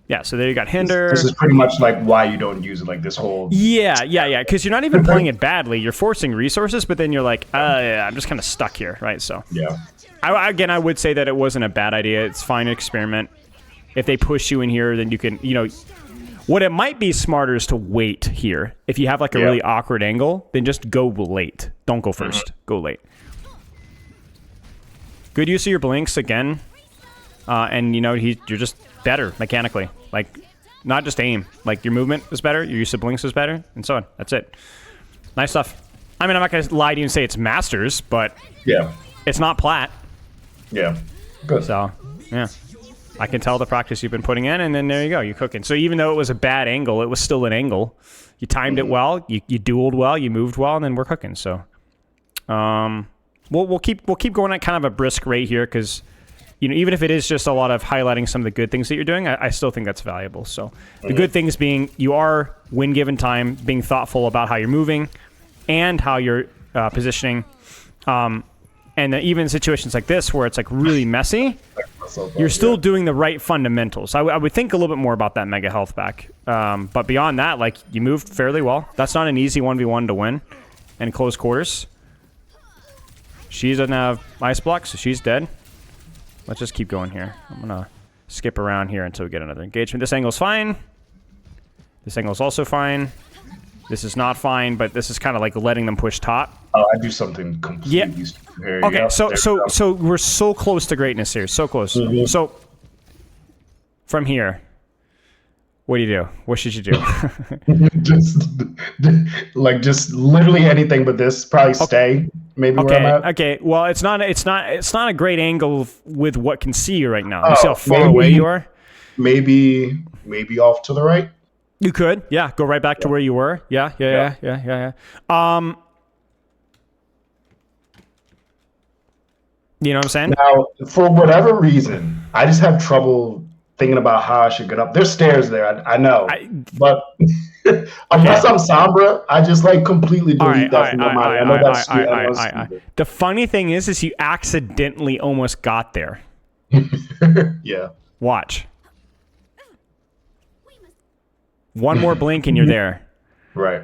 Yeah. So there you got Hinder. This is pretty much why you don't use it. This whole. Yeah. Because you're not even playing it badly. You're forcing resources, but then you're like, I'm just kind of stuck here, right? So. Yeah. I would say that it wasn't a bad idea. It's fine to experiment. If they push you in here, then you can, What it might be smarter is to wait here. If you have a really awkward angle, then just go late. Don't go first. Go late. Good use of your blinks again. And you're just better mechanically. Not just aim. Your movement is better, your use of blinks is better, and so on. That's it. Nice stuff. I mean, I'm not going to lie to you and say it's masters, but it's not plat. Yeah. Good. So, yeah. I can tell the practice you've been putting in, and then there you go, you're cooking. So even though it was a bad angle, it was still an angle. You timed it well, you dueled well, you moved well, and then we're cooking. So, we'll keep going at kind of a brisk rate here because, even if it is just a lot of highlighting some of the good things that you're doing, I still think that's valuable. So the good things being you are, when given time, being thoughtful about how you're moving and how you're positioning. And then even in situations like this where it's really messy, you're still doing the right fundamentals. I would think a little bit more about that mega health back. But beyond that, you moved fairly well. That's not an easy 1v1 to win in close quarters. She doesn't have ice block, so she's dead. Let's just keep going here. I'm going to skip around here until we get another engagement. This angle's fine. This angle's also fine. This is not fine, but this is kind of letting them push top. Oh, I do something completely stupid. Okay, so we're so close to greatness here. So close. So from here, What do you do? What should you do? just just literally anything but this. Probably stay. Maybe where I'm at. Okay. Well, it's not a great angle with what can see you right now. You see how far away you are? Maybe off to the right. You could, yeah. Go right back to where you were. Yeah. You know what I'm saying? Now, for whatever reason, I just have trouble thinking about how I should get up. There's stairs there, I know, but unless I'm Sombra, I just completely delete that from my mind. I know that's stupid. The funny thing is you accidentally almost got there. Yeah. Watch. One more blink and you're there. Right.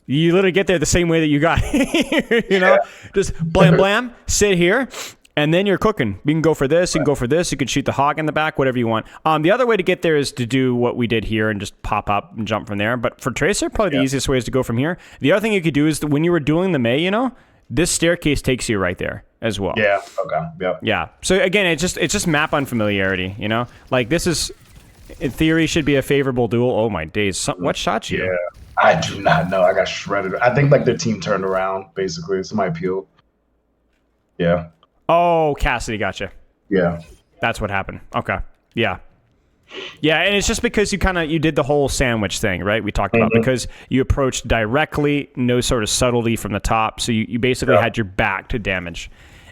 You literally get there the same way that you got here, you know? Just blam, sit here, and then you're cooking. You can go for this, you can go for this, you can shoot the hog in the back, whatever you want. The other way to get there is to do what we did here and just pop up and jump from there. But for Tracer, probably the easiest way is to go from here. The other thing you could do is that when you were dueling the Mei, this staircase takes you right there as well. Yeah, okay, yep. Yeah. So again, it's just map unfamiliarity, this is... in theory, should be a favorable duel. Oh my days! What shot you? Yeah, I do not know. I got shredded. I think their team turned around. Basically, somebody peeled. Yeah. Oh, Cassidy, gotcha. Yeah. That's what happened. Okay. Yeah. Yeah, and it's just because you did the whole sandwich thing, right? We talked about because you approached directly, no sort of subtlety from the top, so you basically had your back to damage,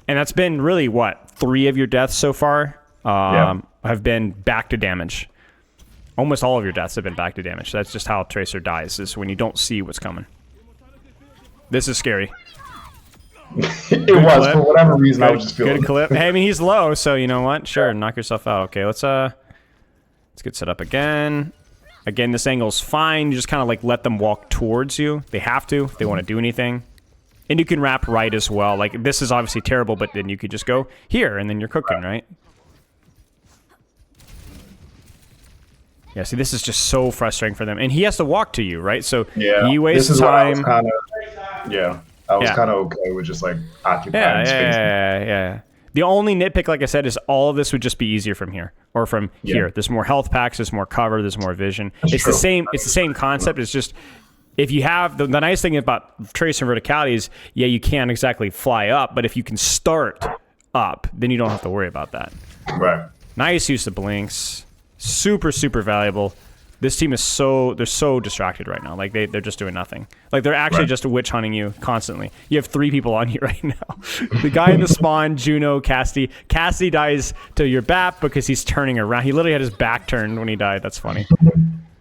and that's been really 3 of your deaths so far have been back to damage. Almost all of your deaths have been back to damage. That's just how Tracer dies, is when you don't see what's coming. This is scary. It was, for whatever reason, I was just feeling good clip. Hey, I mean, he's low, so you know what? Sure, knock yourself out. Okay, let's get set up again. Again, this angle's fine. You just kind of let them walk towards you. They have to if they want to do anything. And you can wrap right as well. This is obviously terrible, but then you could just go here, and then you're cooking, right? Yeah, see, this is just so frustrating for them. And he has to walk to you, right? So he wastes time. I was kind of okay with just occupying space. Yeah. The only nitpick, like I said, is all of this would just be easier from here or from here. There's more health packs, there's more cover, there's more vision. It's the same concept. It's just if you have the nice thing about Tracer verticality is you can't exactly fly up, but if you can start up, then you don't have to worry about that. Right. Nice use of blinks. Super, super valuable. This team is so distracted right now. They're just doing nothing. They're actually just witch hunting you constantly. You have 3 people on you right now. The guy in the spawn, Juno, Cassidy. Cassidy dies to your BAP because he's turning around. He literally had his back turned when he died. That's funny.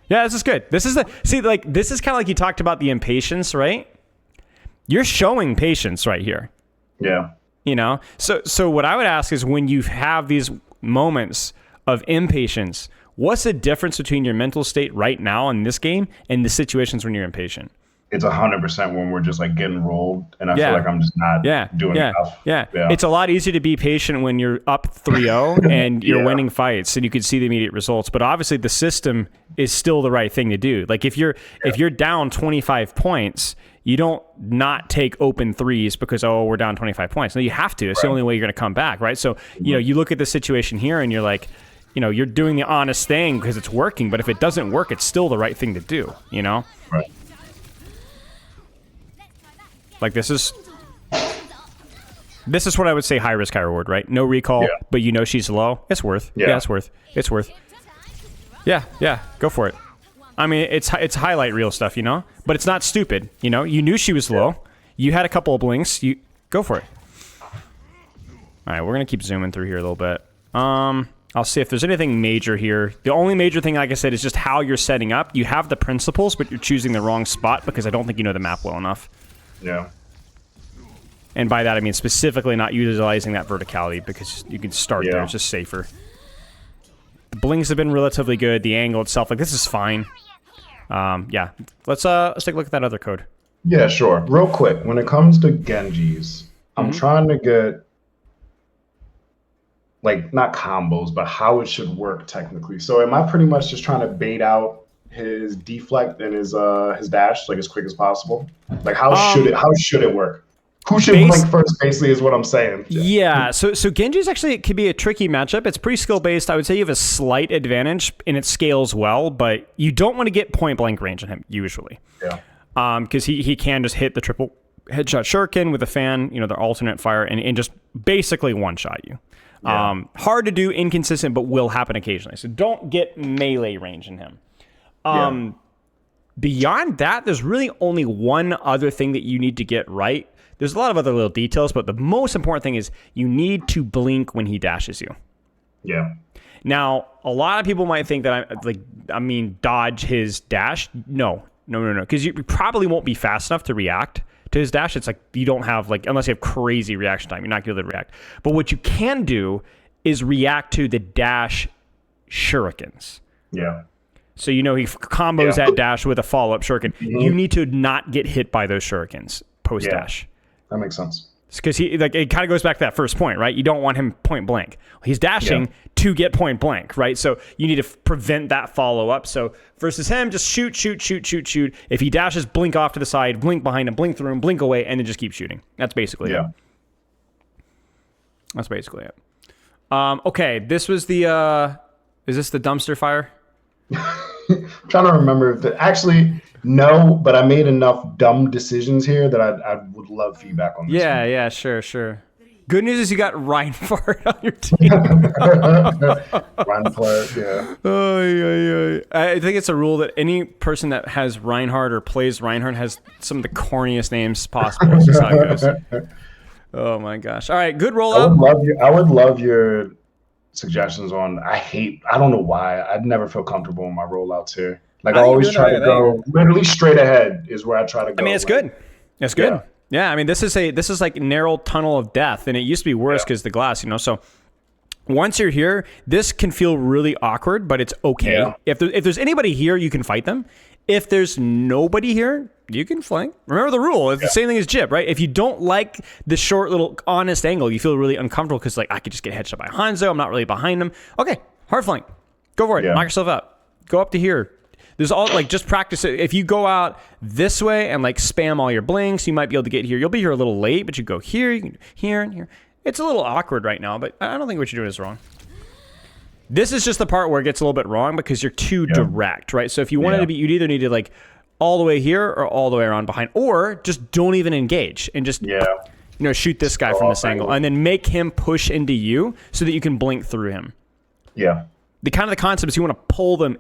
Yeah, this is good. This is this is kind of you talked about the impatience, right? You're showing patience right here. Yeah. So what I would ask is when you have these moments of impatience, what's the difference between your mental state right now in this game and the situations when you're impatient? It's 100% when we're just getting rolled, and I feel like I'm just not doing enough. Yeah. It's a lot easier to be patient when you're up 3-0 and you're winning fights and you can see the immediate results. But obviously the system is still the right thing to do. If you're down 25 points, you don't not take open threes because, we're down 25 points. No, you have to. It's the only way you're going to come back, right? So, you look at the situation here and you're like, you're doing the honest thing because it's working, but if it doesn't work, it's still the right thing to do, Right. This is what I would say high risk, high reward, right? No recall, but she's low. It's worth. Yeah, it's worth. It's worth. Yeah, go for it. I mean, it's highlight reel stuff, but it's not stupid, You knew she was low. You had a couple of blinks. You go for it. All right, we're going to keep zooming through here a little bit. I'll see if there's anything major here. The only major thing, like I said, is just how you're setting up. You have the principles, but you're choosing the wrong spot because I don't think you know the map well enough. Yeah. And by that, I mean specifically not utilizing that verticality because you can start there. It's just safer. The blings have been relatively good. The angle itself, this is fine. Let's take a look at that other code. Yeah, sure. Real quick, when it comes to Genjis, I'm trying to get not combos, but how it should work technically. So am I pretty much just trying to bait out his deflect and his dash as quick as possible? How should it work? Who should blink first, basically, is what I'm saying. Yeah, so Genji's actually, it could be a tricky matchup. It's pretty skill-based. I would say you have a slight advantage, and it scales well, but you don't want to get point-blank range on him, usually. Yeah. Because he can just hit the triple headshot shuriken with a fan, their alternate fire, and just basically one-shot you. Yeah. Hard to do, inconsistent, but will happen occasionally. So don't get melee range in him. Beyond that, there's really only one other thing that you need to get right. There's a lot of other little details, but the most important thing is you need to blink when he dashes you. Yeah. Now, a lot of people might think that dodge his dash. No, because you probably won't be fast enough to react to his dash. It's like you don't have, unless you have crazy reaction time, you're not going to be able to react. But what you can do is react to the dash shurikens. Yeah. So he combos that dash with a follow-up shuriken. Mm-hmm. You need to not get hit by those shurikens post-dash. Yeah. That makes sense. Because it kind of goes back to that first point, right? You don't want him point blank. He's dashing to get point blank, right? So you need to prevent that follow up. So versus him, just shoot. If he dashes, blink off to the side, blink behind him, blink through him, blink away, and then just keep shooting. That's basically it. That's basically it. Okay, this was the. Is this the dumpster fire? I'm trying to remember if actually no, but I made enough dumb decisions here that I would love feedback on this. Yeah, sure. Good news is you got Reinhardt on your team. Reinhardt, yeah. I think it's a rule that any person that has Reinhardt or plays Reinhardt has some of the corniest names possible. It's just how it goes. Oh my gosh! All right, good rollout. I would love your suggestions on. I don't know why. I'd never feel comfortable in my rollouts here. I always try to go literally straight ahead is where I try to go. I mean, it's good. It's good. Yeah, I mean, this is like narrow tunnel of death, and it used to be worse because the glass, So once you're here, this can feel really awkward, but it's okay. Yeah. If there's anybody here, you can fight them. If there's nobody here, you can flank. Remember the rule. It's the same thing as Jip, right? If you don't like the short little honest angle, you feel really uncomfortable because I could just get headshot by Hanzo. I'm not really behind him. Okay, hard flank. Go for it. Knock yourself out. Go up to here. There's all just practice it. If you go out this way and spam all your blinks, you might be able to get here. You'll be here a little late, but you go here, you can do here and here. It's a little awkward right now, but I don't think what you're doing is wrong. This is just the part where it gets a little bit wrong because you're too direct, right? So if you wanted to be, you'd either need to all the way here or all the way around behind, or just don't even engage and just shoot this guy from this angle and then make him push into you so that you can blink through him. Yeah. The concept is you want to pull them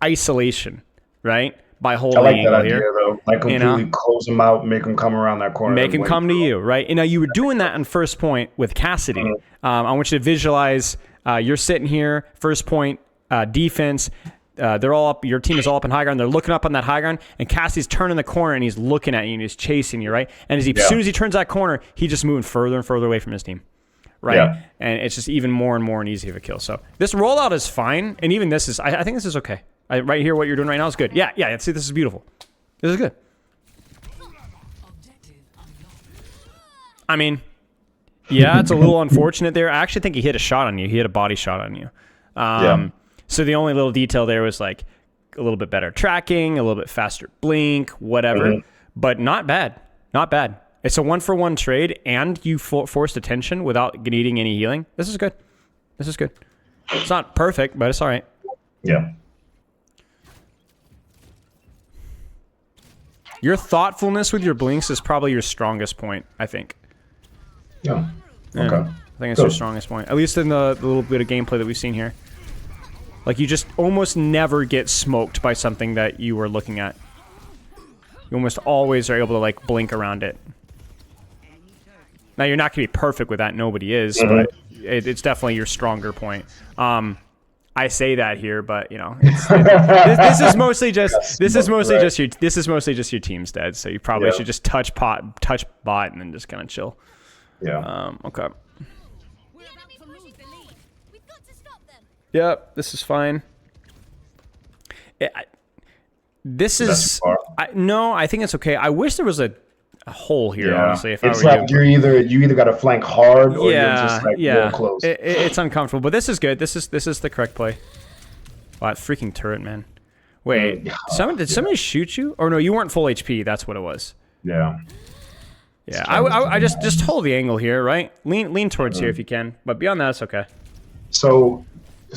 isolation, right? By holding I like angle that idea, here. Though. Completely close them out, make them come around that corner. Make them come to you, right? And now you were doing that on first point with Cassidy. I want you to visualize you're sitting here, first point, defense. They're all up. Your team is all up in high ground. They're looking up on that high ground, and Cassidy's turning the corner, and he's looking at you, and he's chasing you, right? And as soon as he turns that corner, he's just moving further and further away from his team. Right, and it's just even more and more easy of a kill. So this rollout is fine, and even this is. I think this is okay. Right here, what you're doing right now is good. Yeah. See, this is beautiful. This is good. I mean, it's a little unfortunate there. I actually think he hit a shot on you. He hit a body shot on you. So the only little detail there was a little bit better tracking, a little bit faster blink, whatever. But not bad. Not bad. It's a 1-for-1 trade, and you forced attention without needing any healing. This is good. It's not perfect, but it's all right. Yeah. Your thoughtfulness with your blinks is probably your strongest point, I think. Yeah. Okay. I think it's your strongest point, at least in the little bit of gameplay that we've seen here. You just almost never get smoked by something that you were looking at. You almost always are able to blink around it. Now you're not going to be perfect with that. Nobody is, but it's definitely your stronger point. I say that here, but this is mostly just your team's dead. So you probably should just touch bot, and then just kind of chill. Yeah. Okay. Yep, this is fine. This is no, I think it's okay. I wish there was a hole here. Honestly, if it's I were you either got to flank hard or you're just real close. It's uncomfortable, but this is good. This is the correct play. Wow, that freaking turret, man. Wait, did somebody shoot you? Or no, you weren't full HP. That's what it was. Yeah. Yeah, I just hold the angle here, right? Lean towards here if you can, but beyond that, it's okay. So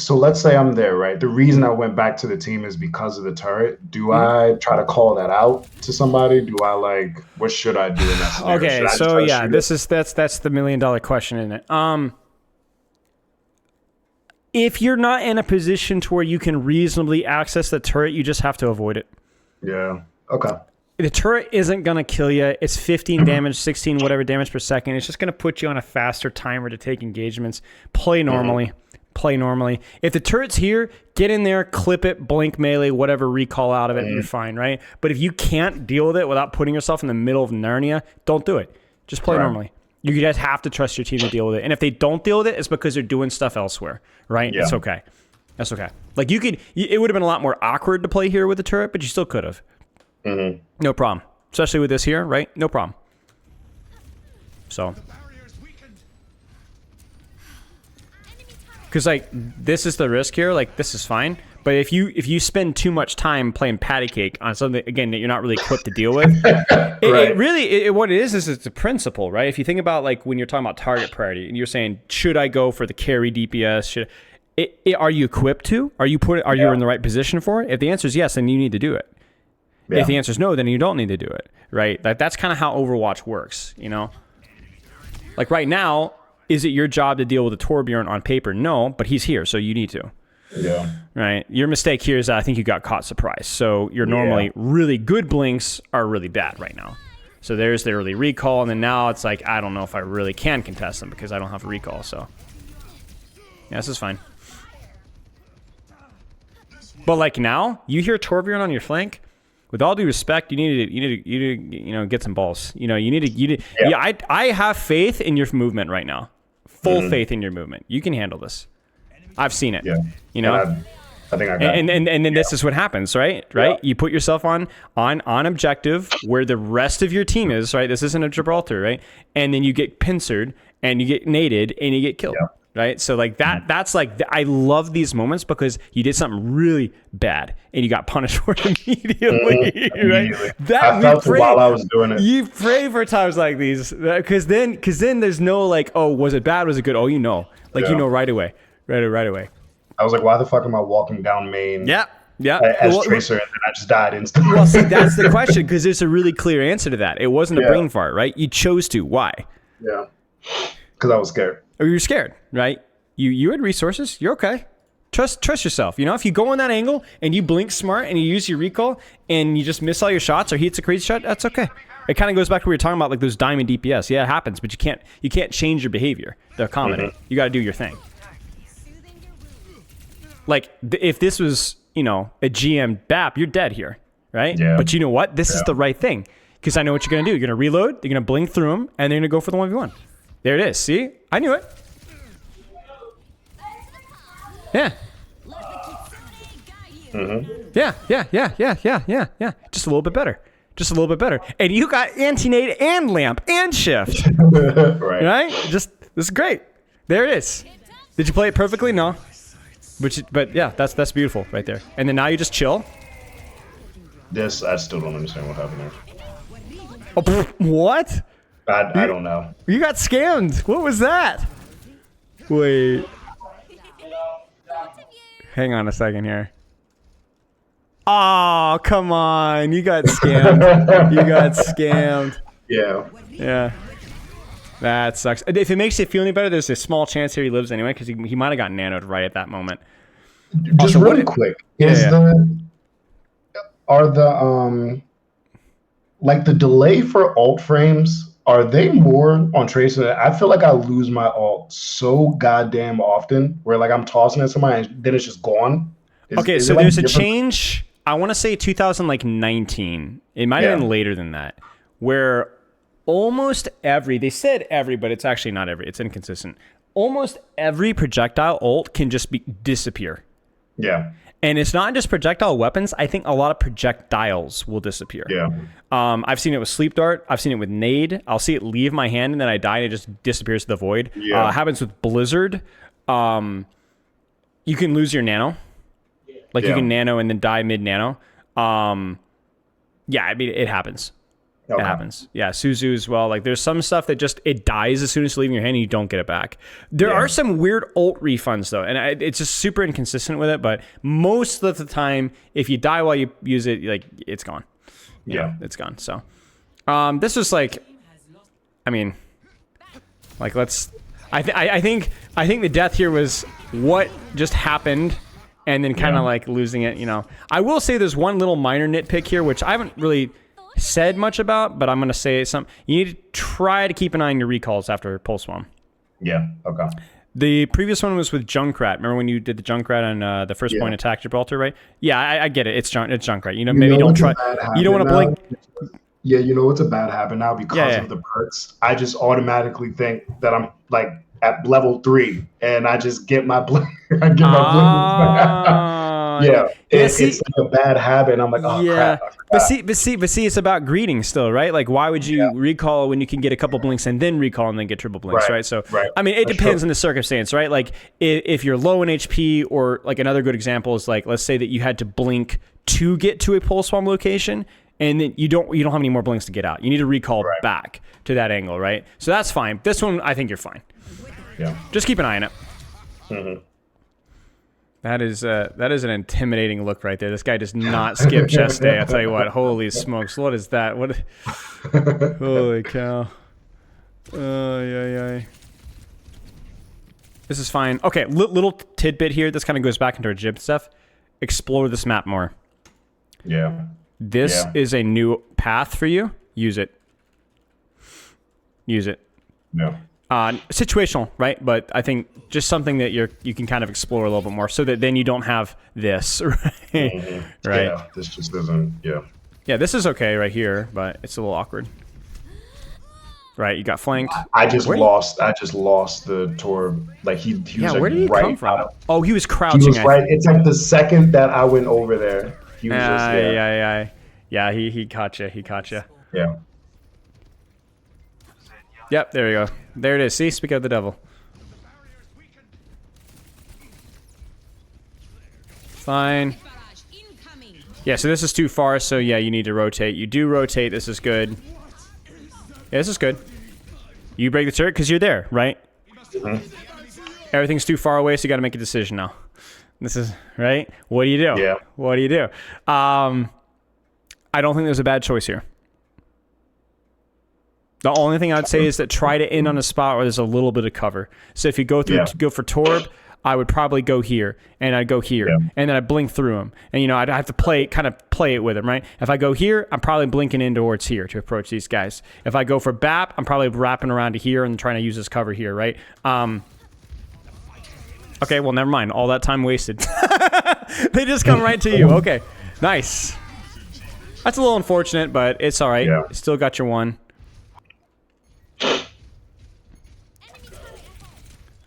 let's say I'm there, right? The reason I went back to the team is because of the turret. Do I try to call that out to somebody? Do I like what should I do in that scenario? Okay, so yeah, that's the $1 million question, isn't it? If you're not in a position to where you can reasonably access the turret, you just have to avoid it. Yeah. Okay. The turret isn't going to kill you. It's 15 damage, 16, whatever damage per second. It's just going to put you on a faster timer to take engagements. Play normally. Play normally. If the turret's here, get in there, clip it, blink melee, whatever, recall out of it, and you're fine, right? But if you can't deal with it without putting yourself in the middle of Narnia, don't do it. Just play normally. You guys have to trust your team to deal with it. And if they don't deal with it, it's because they're doing stuff elsewhere, right? Yeah. It's okay. That's okay. Like it would have been a lot more awkward to play here with the turret, but you still could have. No problem. Especially with this here, right? No problem. So. Because, like, this is the risk here. Like, this is fine. But if you spend too much time playing patty cake on something, again, that you're not really equipped to deal with, what it is it's a principle, right? If you think about, like, when you're talking about target priority, and you're saying, should I go for the carry DPS? Are you equipped to? Are you in the right position for it? If the answer is yes, then you need to do it. Yeah. If the answer is no, then you don't need to do it, right? That's kind of how Overwatch works, you know? Like right now, is it your job to deal with a Torbjorn on paper? No, but he's here, so you need to. Yeah. Right? Your mistake here is that I think you got caught surprise. So your normally really good blinks are really bad right now. So there's the early recall, and then now it's like, I don't know if I really can contest them because I don't have a recall, so. Yeah, this is fine. But like now, you hear Torbjorn on your flank, with all due respect, you need to get some balls. I have faith in your movement right now. Full faith in your movement. You can handle this. I've seen it. Yeah. You know. I think I got it. And then this is what happens, right? Yeah. You put yourself on objective where the rest of your team is, right? This isn't a Gibraltar, right? And then you get pincered and you get naded and you get killed. Yeah. Right, so like that's like I love these moments because you did something really bad and you got punished for it immediately. Right? I felt it while I was doing it. You pray for times like these because then there's no like, oh, was it bad? Was it good? Oh, you know right away, right away. I was like, why the fuck am I walking down main? Yeah. As Tracer, and then I just died instantly. Well, see, that's the question because there's a really clear answer to that. It wasn't a brain fart, right? You chose to. Why? Yeah, because I was scared. Or you're scared, right? You had resources. You're okay. Trust yourself. You know, if you go on that angle and you blink smart and you use your recall and you just miss all your shots or he hits a crazy shot, that's okay. It kind of goes back to what we were talking about, like those diamond DPS. Yeah, it happens, but you can't change your behavior to accommodate. You got to do your thing. Like if this was, a GM BAP, you're dead here, right? Yeah. But you know what? This is the right thing because I know what you're gonna do. You're gonna reload. You're gonna blink through them, and they're gonna go for the 1v1. There it is. See? I knew it. Yeah. Yeah. Just a little bit better. And you got anti-nade and lamp and shift. Right? This is great. There it is. Did you play it perfectly? No. But yeah, that's beautiful right there. And then now you just chill. This, I still don't understand what happened there. Oh, what? I don't know. You got scammed. What was that? Wait. Hang on a second here. Oh, come on. You got scammed. Yeah. That sucks. If it makes you feel any better, there's a small chance here he lives anyway because he might have gotten nanoed right at that moment. Just really quick. Are the like the delay for alt frames, are they more on Tracer? I feel like I lose my alt so goddamn often where like I'm tossing at somebody and then it's just gone. So there's a change. I want to say 2019. It might have been later than that, where almost they said every, but it's actually not every. It's inconsistent. Almost every projectile ult can just disappear. Yeah. And it's not just projectile weapons. I think a lot of projectiles will disappear. Yeah. I've seen it with Sleep Dart. I've seen it with Nade. I'll see it leave my hand and then I die and it just disappears to the void. Yeah. It happens with Blizzard. You can lose your nano. You can nano and then die mid-nano. Yeah, I mean, it happens. It Okay. happens. Yeah, Suzu as well. Like there's some stuff that just it dies as soon as you leave your hand and you don't get it back. There Yeah. are some weird ult refunds though, and it's just super inconsistent with it. But most of the time, if you die while you use it, like it's gone. You know, it's gone. So this was like, I mean, like let's. I think the death here was what just happened, and then kind of like losing it. You know, I will say there's one little minor nitpick here, which I haven't really said much about, but I'm gonna say something. You need to try to keep an eye on your recalls after Pulse Bomb. Yeah. Okay. The previous one was with Junkrat. Remember when you did the Junkrat on the first point attack Gibraltar, right? Yeah, I get it. It's Junkrat. You know, maybe don't try. You don't want to blink. Yeah, you know what's a bad habit now because of the perks. I just automatically think that I'm like at level 3, and I just get my blink. I get my blink. Yeah, it's like a bad habit. And I'm like, oh crap. But see, it's about greeting still, right? Like, why would you recall when you can get a couple blinks and then recall and then get triple blinks, right? So, I mean, it depends on the circumstance, right? Like, if you're low in HP, or like another good example is like, let's say that you had to blink to get to a pulse bomb location, and then you don't have any more blinks to get out. You need to recall back to that angle, right? So that's fine. This one, I think you're fine. Yeah. Just keep an eye on it. Mm-hmm. That is an intimidating look right there. This guy does not skip chest day. I'll tell you what. Holy smokes! What is that? What? Holy cow! Yeah. This is fine. Okay, little tidbit here. This kind of goes back into our Jib stuff. Explore this map more. Yeah. This is a new path for you. Use it. Use it. Yeah. Situational, right? But I think just something that you can kind of explore a little bit more, so that then you don't have this, right? Mm-hmm. Right. Yeah, this just isn't. Yeah. Yeah, this is okay right here, but it's a little awkward. Right, you got flanked. I just lost the Torb. Like he was like where did he come from? out. Oh, he was crouching. He was right. It's like the second that I went over there, he was yeah. He caught you. He caught you. Yeah. Yep, there you go. There it is. See, speak of the devil. Fine. Yeah, so this is too far, so yeah, you need to rotate. You do rotate. This is good. Yeah, this is good. You break the turret because you're there, right? Mm-hmm. Everything's too far away, so you got to make a decision now. This is, right? What do you do? Yeah. What do you do? I don't think there's a bad choice here. The only thing I'd say is that try to end on a spot where there's a little bit of cover. So if you go through, go for Torb, I would probably go here, and I'd go here, and then I'd blink through him. And, you know, I'd have to play it with him, right? If I go here, I'm probably blinking in towards here to approach these guys. If I go for BAP, I'm probably wrapping around to here and trying to use this cover here, right? Okay, well, never mind. All that time wasted. They just come right to you. Okay, nice. That's a little unfortunate, but it's all right. Yeah. Still got your one.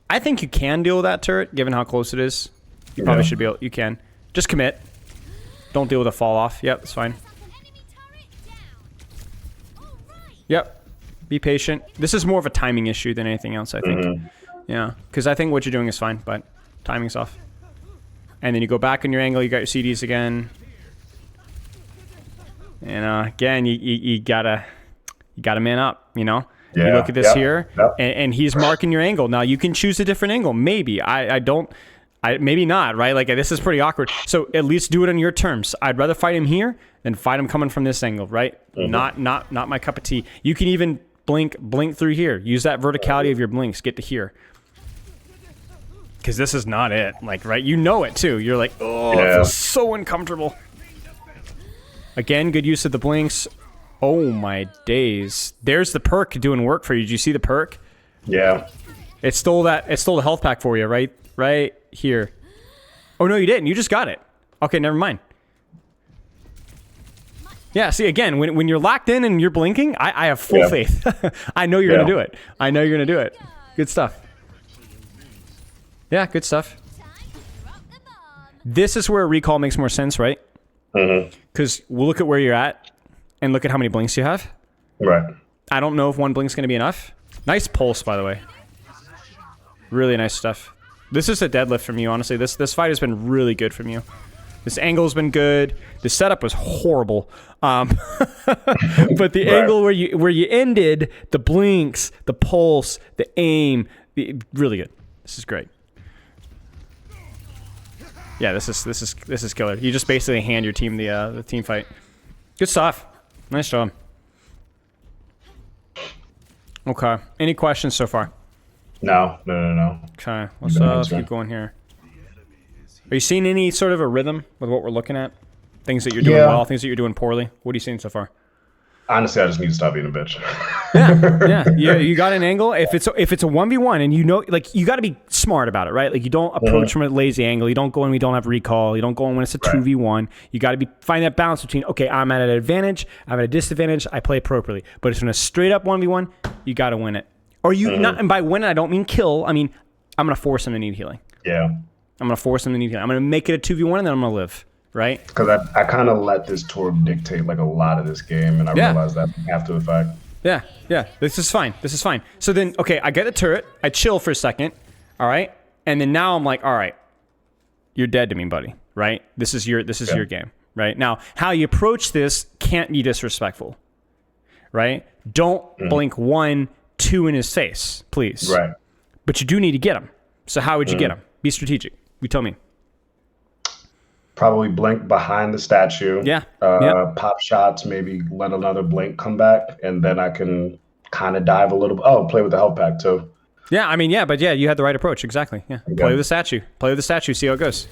I think you can deal with that turret, given how close it is. You probably should be able. You can. Just commit. Don't deal with a fall off. Yep, that's fine. Yep. Be patient. This is more of a timing issue than anything else, I think. Mm-hmm. Yeah, because I think what you're doing is fine, but timing's off. And then you go back on your angle. You got your CDs again. And again, you gotta man up. You know. Yeah, you look at this here, and he's marking your angle. Now, you can choose a different angle. Maybe. Maybe not, right? Like, this is pretty awkward. So, at least do it on your terms. I'd rather fight him here than fight him coming from this angle, right? Mm-hmm. Not my cup of tea. You can even blink through here. Use that verticality of your blinks. Get to here. Because this is not it. Like, right? You know it, too. You're like, oh, it feels so uncomfortable. Again, good use of the blinks. Oh my days. There's the perk doing work for you. Did you see the perk? Yeah. It stole the health pack for you, right? Right here. Oh no, you didn't. You just got it. Okay, never mind. Yeah, see again, when you're locked in and you're blinking, I have full faith. I know you're gonna do it. I know you're gonna do it. Good stuff. Yeah, good stuff. This is where recall makes more sense, right? Because we'll look at where you're at and look at how many blinks you have. Right. I don't know if one blink's going to be enough. Nice pulse, by the way. Really nice stuff. This is a deadlift from you, honestly. This fight has been really good from you. This angle's been good. The setup was horrible. But the angle where you ended, the blinks, the pulse, the aim, really good. This is great. Yeah, this is killer. You just basically hand your team the team fight. Good stuff. Nice job. Okay. Any questions so far? No. Okay. Let's keep going here. Are you seeing any sort of a rhythm with what we're looking at? Things that you're doing well, things that you're doing poorly? What are you seeing so far? Honestly, I just need to stop being a bitch. Yeah. You got an angle. If it's a 1v1 and you know, like, you got to be smart about it, right? Like, you don't approach from a lazy angle. You don't go in when you don't have recall. You don't go in when it's a 2v1. You got to find that balance between, okay, I'm at an advantage, I'm at a disadvantage, I play appropriately. But it's in a straight up 1v1, you got to win it. Or you not, and by win I don't mean kill. I mean, I'm gonna force him to need healing. Yeah. I'm gonna force him to need healing. I'm gonna make it a 2v1 and then I'm gonna live. Right? Because I kind of let this Torb dictate like a lot of this game, and I realized that after the fact. Yeah. This is fine. So then, okay, I get the turret. I chill for a second. All right, and then now I'm like, all right, you're dead to me, buddy. Right? This is your game. Right? Now, how you approach this can't be disrespectful. Right? Don't blink 1, 2 in his face, please. Right. But you do need to get him. So how would you get him? Be strategic. You tell me. Probably blink behind the statue. Yeah. Pop shots, maybe let another blink come back, and then I can kind of dive a little. Play with the health pack too. Yeah, I mean, but you had the right approach. Exactly. Yeah. Okay. Play with the statue. See how it goes.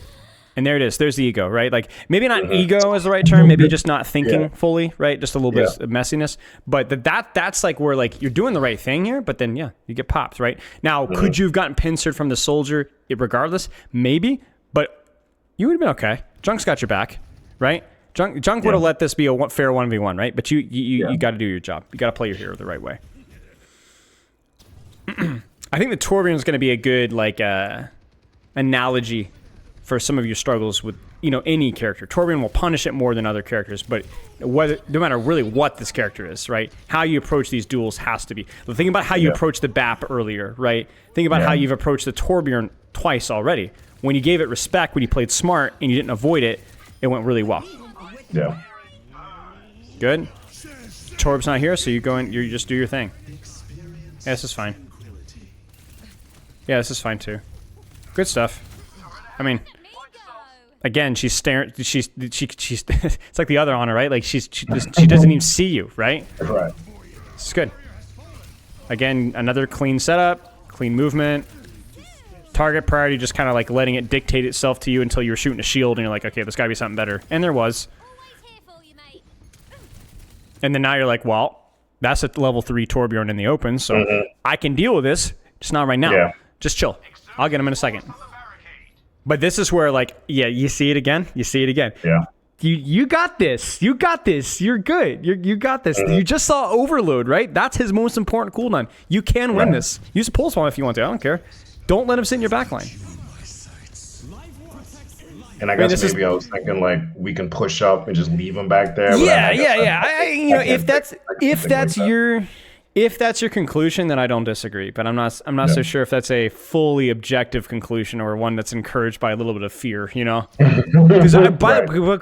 And there it is. There's the ego, right? Like, maybe not ego is the right term. Maybe just not thinking fully, right? Just a little bit of messiness. But that's like where, like, you're doing the right thing here, but then, you get popped, right? Now, could you have gotten pincered from the soldier regardless? Maybe, but you would have been okay. Junk's got your back, right? Junk would have let this be a fair 1v1, right? But you got to do your job. You got to play your hero the right way. I think the Torbjorn is going to be a good, like, analogy for some of your struggles with, any character. Torbjorn will punish it more than other characters, but no matter really what this character is, right? How you approach these duels has to be. Think about how you approached the BAP earlier, right? Think about how you've approached the Torbjorn twice already. When you gave it respect, when you played smart, and you didn't avoid it, it went really well. Yeah. Good. Torb's not here, so you just do your thing. Yeah, this is fine. Yeah, this is fine too. Good stuff. I mean, again, she's staring. She's. It's like the other Ana, right? Like she doesn't even see you, right? Right. It's good. Again, another clean setup, clean movement. Target priority, just kind of like letting it dictate itself to you until you're shooting a shield and you're like, okay, there's got to be something better. And there was. And then now you're like, well, that's a level 3 Torbjorn in the open, so I can deal with this, just not right now. Yeah. Just chill. I'll get him in a second. But this is where, like, you see it again? You see it again. Yeah. You got this. You got this. You're good. You got this. You just saw Overload, right? That's his most important cooldown. You can win this. Use a pulse bomb if you want to. I don't care. Don't let him sit in your backline. And I guess maybe I was thinking, like, we can push up and just leave him back there. Yeah. If that's your conclusion, then I don't disagree. But I'm not so sure if that's a fully objective conclusion or one that's encouraged by a little bit of fear,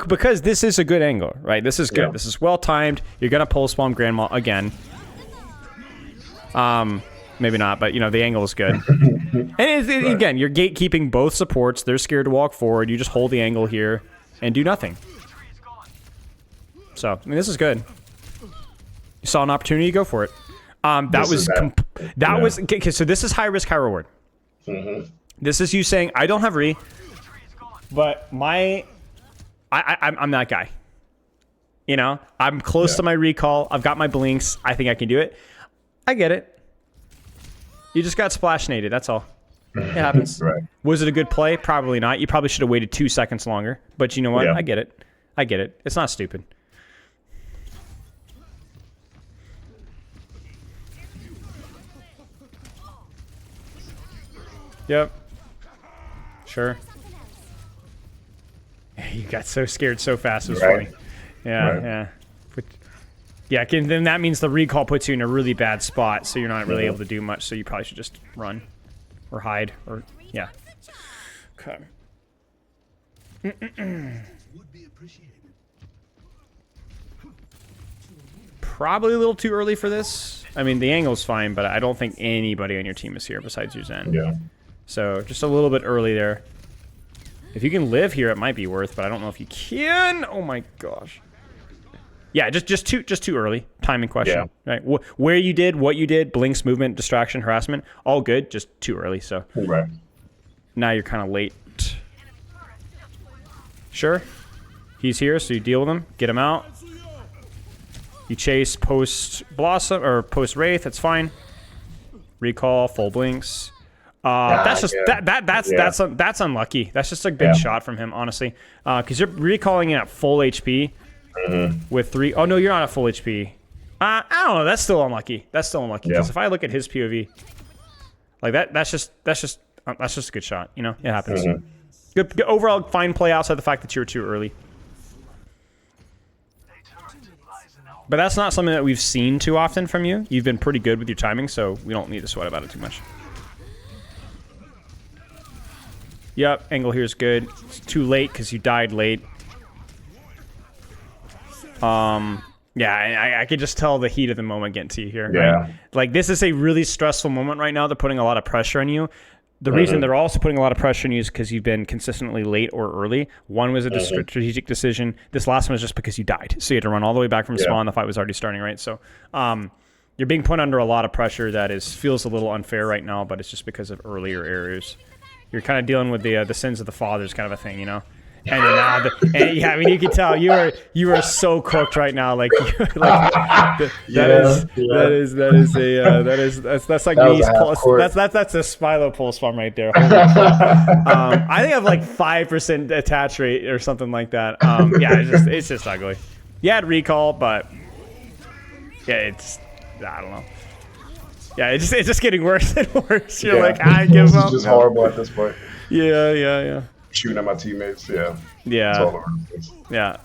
Because this is a good angle, right? This is good. This is well timed. You're gonna pulse bomb Grandma again. Maybe not, but the angle is good. And again, you're gatekeeping both supports. They're scared to walk forward. You just hold the angle here and do nothing. So, I mean, this is good. You saw an opportunity, go for it. Okay, so this is high risk, high reward. This is you saying, I don't have re, but I'm that guy. I'm close to my recall. I've got my blinks. I think I can do it. I get it. You just got splash naded, that's all. It happens. Right. Was it a good play? Probably not. You probably should have waited 2 seconds longer. But you know what? Yeah. I get it. It's not stupid. Yep. Sure. You got so scared so fast. It was funny. Yeah. Yeah, then that means the recall puts you in a really bad spot, so you're not really able to do much, so you probably should just run. Or hide, or... Yeah. Okay. Probably a little too early for this. I mean, the angle's fine, but I don't think anybody on your team is here besides your Zen. Yeah. So just a little bit early there. If you can live here, it might be worth, but I don't know if you can. Oh my gosh. Yeah, just too early. Timing question. Yeah. Right. Where you did, what you did, blinks, movement, distraction, harassment, all good. Just too early. So Right. now you're kind of late. Sure. He's here, so you deal with him. Get him out. You chase post Blossom or post Wraith. That's fine. Recall, full blinks. That's just that's unlucky. That's just a big shot from him, honestly. Because you're recalling it at full HP with 3. Oh no, you're not at full HP. I don't know. That's still unlucky. That's still unlucky. Because if I look at his POV, like that's just a good shot. You know, it happens. Good overall, fine play outside the fact that you were too early. But that's not something that we've seen too often from you. You've been pretty good with your timing, so we don't need to sweat about it too much. Yep, angle here is good. It's too late because you died late. Yeah, I could just tell the heat of the moment getting to you here. Yeah. Right? Like, this is a really stressful moment right now. They're putting a lot of pressure on you. The reason they're also putting a lot of pressure on you is because you've been consistently late or early. One was a strategic decision. This last one was just because you died. So you had to run all the way back from spawn. The fight was already starting, right? So you're being put under a lot of pressure that feels a little unfair right now, but it's just because of earlier errors. You're kind of dealing with the sins of the fathers kind of a thing, you know? And now, yeah, I mean, you can tell you are so cooked right now. Like, that's like knees pulse. That's a Spilo pulse farm right there. I think I have like 5% attach rate or something like that. Yeah, it's just ugly. You had recall, but yeah, I don't know. Yeah, it's just getting worse and worse. You're like, I give up. It's just horrible at this point. Yeah. Shooting at my teammates, yeah. Yeah.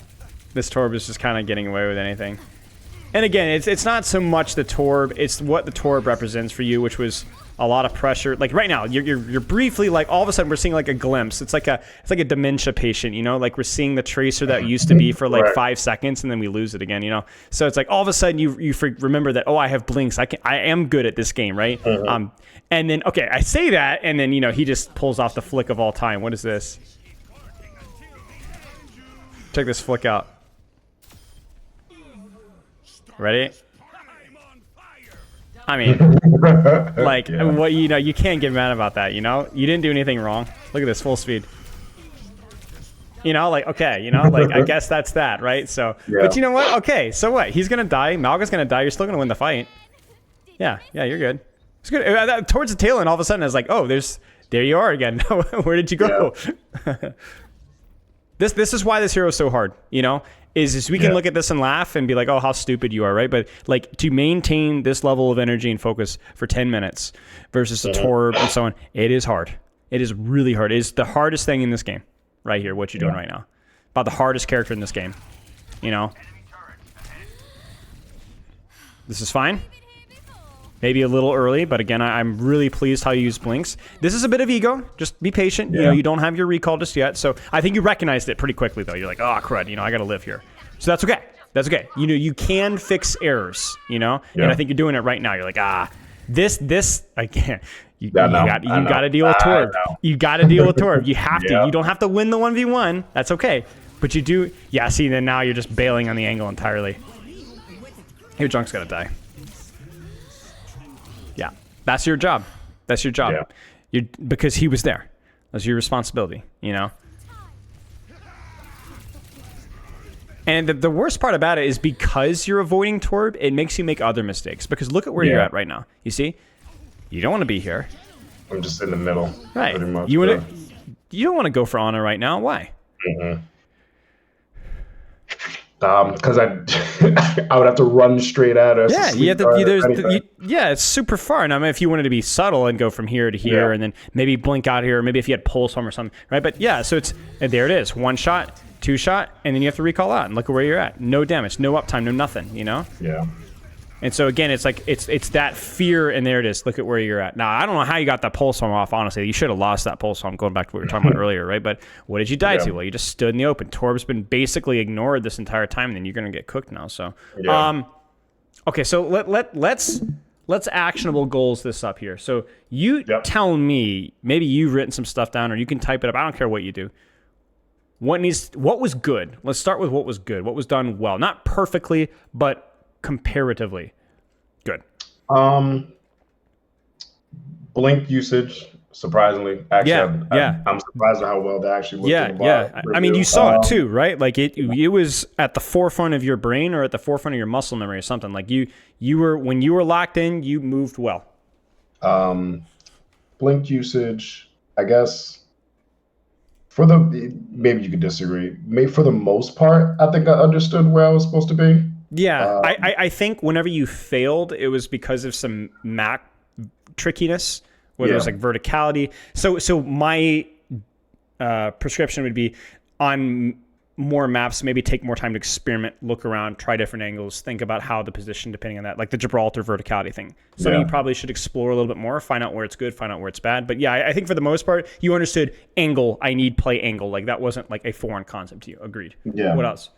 This Torb is just kind of getting away with anything. And again, it's not so much the Torb, it's what the Torb represents for you, which was a lot of pressure. Like right now, you're briefly, like, all of a sudden we're seeing like a glimpse. It's like a dementia patient, you know? Like we're seeing the Tracer that used to be for like 5 seconds and then we lose it again, you know? So it's like all of a sudden you remember that, oh, I have blinks. I am good at this game, right? And then, okay, I say that, and then, you know, he just pulls off the flick of all time. What is this? Check this flick out. Ready? I mean, like, what, you know, you can't get mad about that, you know? You didn't do anything wrong. Look at this, full speed. You know, like, okay, you know, like, I guess that's that, right? So, but you know what? Okay, so what? He's going to die. Malga's going to die. You're still going to win the fight. Yeah, you're good. It's good. Towards the tail end, all of a sudden, it's like, oh, there you are again. Where did you go? Yeah. This is why this hero is so hard, you know? Is we can look at this and laugh and be like, oh, how stupid you are, right? But like to maintain this level of energy and focus for 10 minutes versus a Torb and so on, it is hard. It is really hard. It is the hardest thing in this game, right here, what you're doing right now. About the hardest character in this game, you know? This is fine. Maybe a little early, but again, I'm really pleased how you use blinks. This is a bit of ego. Just be patient. You know, you don't have your recall just yet. So I think you recognized it pretty quickly, though. You're like, oh, crud, you know, I got to live here. So that's okay. That's okay. You know, you can fix errors, you know? And I think you're doing it right now. You're like, this, again, you got to deal with Torb. You got to deal with Torb. You have to. You don't have to win the 1v1. That's okay. But you do. Yeah, see, then now you're just bailing on the angle entirely. Your Junk's got to die. Yeah, that's your job. That's your job. Because he was there. That's your responsibility, you know? And the worst part about it is because you're avoiding Torb, it makes you make other mistakes. Because look at where you're at right now. You see? You don't want to be here. I'm just in the middle. Right. Pretty much, you don't want to go for honor right now. Why? Because I would have to run straight at us. Yeah, it's super far. And I mean, if you wanted to be subtle and go from here to here, and then maybe blink out here, or maybe if you had pulse home or something, right? But yeah, so there it is. 1 shot, 2 shot, and then you have to recall out and look at where you're at. No damage, no uptime, no nothing. You know? Yeah. And so again, it's like it's that fear, and there it is. Look at where you're at. Now, I don't know how you got that pulse arm off, honestly. You should have lost that pulse arm, going back to what we were talking about earlier, right? But what did you die to? Well, you just stood in the open. Torb's been basically ignored this entire time, and then you're going to get cooked now. So, okay, so let's actionable goals this up here. So you tell me, maybe you've written some stuff down, or you can type it up. I don't care what you do. What was good? Let's start with what was good. What was done well? Not perfectly, but comparatively good. Blink usage, surprisingly. Actually, I'm surprised at how well that actually looked. Yeah. I mean, you saw it too, right? Like it was at the forefront of your brain or at the forefront of your muscle memory or something. Like you were, when you were locked in, you moved well. Blink usage, I guess. Maybe you could disagree. Maybe for the most part, I think I understood where I was supposed to be. Yeah, I think whenever you failed, it was because of some map trickiness, whether it was like verticality. So my prescription would be on more maps, maybe take more time to experiment, look around, try different angles, think about how the position, depending on that, like the Gibraltar verticality thing. Something you probably should explore a little bit more, find out where it's good, find out where it's bad. But yeah, I think for the most part, you understood angle. I need play angle. Like that wasn't like a foreign concept to you. Agreed. Yeah. What else?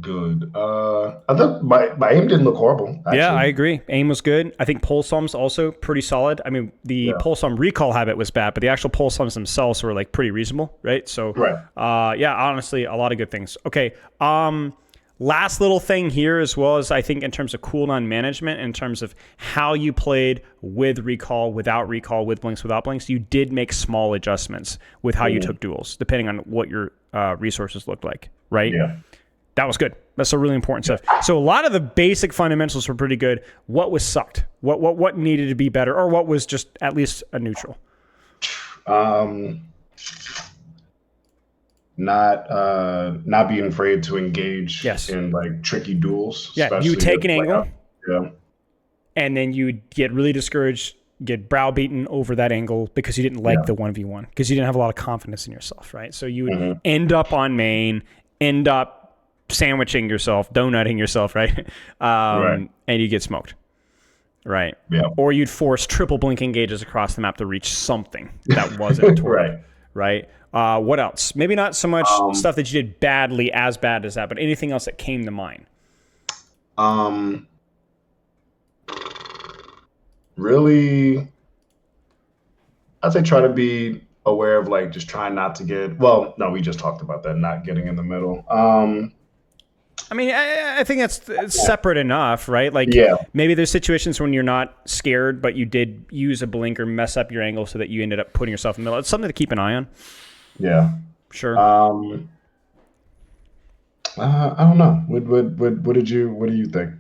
Good. I thought my aim didn't look horrible. Actually. Yeah, I agree. Aim was good. I think pulse arms also pretty solid. I mean, the pulse arm recall habit was bad, but the actual pulse arms themselves were like pretty reasonable, right? So, yeah, honestly, a lot of good things. Okay. Last little thing here, as well as I think in terms of cooldown management, in terms of how you played with recall, without recall, with blinks, without blinks, you did make small adjustments with how you took duels, depending on what your resources looked like, right? Yeah. That was good. That's a really important stuff. So a lot of the basic fundamentals were pretty good. What was sucked? What needed to be better, or what was just at least a neutral? Not being afraid to engage in like tricky duels. Yeah, you take an angle. Yeah. And then you get really discouraged, get browbeaten over that angle because you didn't like the 1v1, because you didn't have a lot of confidence in yourself, right? So you would end up on main, end up sandwiching yourself, donutting yourself, right? And you get smoked, right? Yeah. Or you'd force triple blink engages across the map to reach something that wasn't Torb, right? What else? Maybe not so much stuff that you did badly, as bad as that, but anything else that came to mind? Really, I'd say try to be aware of like just trying not to get. Well, no, we just talked about that, not getting in the middle. I mean, I think that's separate enough, right? Like, maybe there's situations when you're not scared, but you did use a blink or mess up your angle so that you ended up putting yourself in the middle. It's something to keep an eye on. Yeah. Sure. I don't know. What do you think?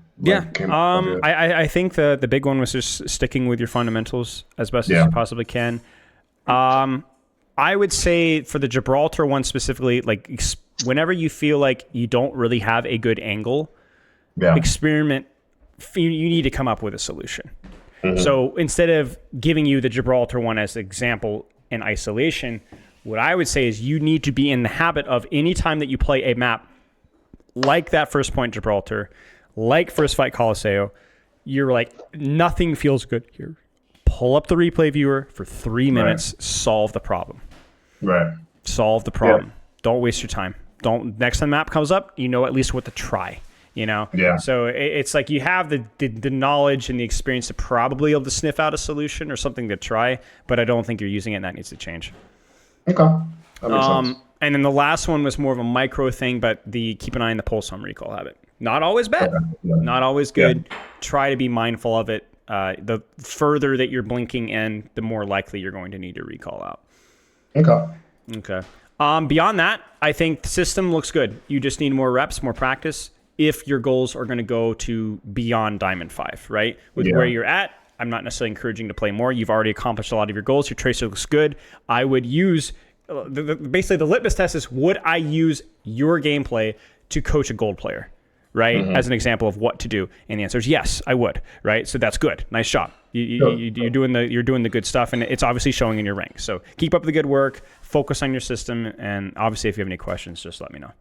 I think the big one was just sticking with your fundamentals as best as you possibly can. I would say for the Gibraltar one specifically, like whenever you feel like you don't really have a good angle, experiment. You need to come up with a solution. So instead of giving you the Gibraltar one as an example in isolation, what I would say is you need to be in the habit of any time that you play a map like that First Point Gibraltar, like First Fight Colosseo, you're like, nothing feels good here. Pull up the replay viewer for 3 minutes, solve the problem. Right. Solve the problem. Don't waste your time. Next time the map comes up, you know at least what to try. You know? Yeah. So it's like you have the knowledge and the experience to probably be able to sniff out a solution or something to try, but I don't think you're using it, and that needs to change. Okay. That makes sense. And then the last one was more of a micro thing, but keep an eye on the pulse arm recall habit. Not always bad. Not always good. Try to be mindful of it. The further that you're blinking in, the more likely you're going to need to recall out. Okay. Beyond that, I think the system looks good. You just need more reps, more practice, if your goals are going to go to beyond Diamond 5, right? With where you're at, I'm not necessarily encouraging to play more. You've already accomplished a lot of your goals. Your tracer looks good. I would use, basically the litmus test is, would I use your gameplay to coach a gold player, right? As an example of what to do. And the answer is yes, I would, right? So that's good. Nice job. You're doing the good stuff, and it's obviously showing in your rank. So keep up the good work, focus on your system, and obviously if you have any questions, just let me know.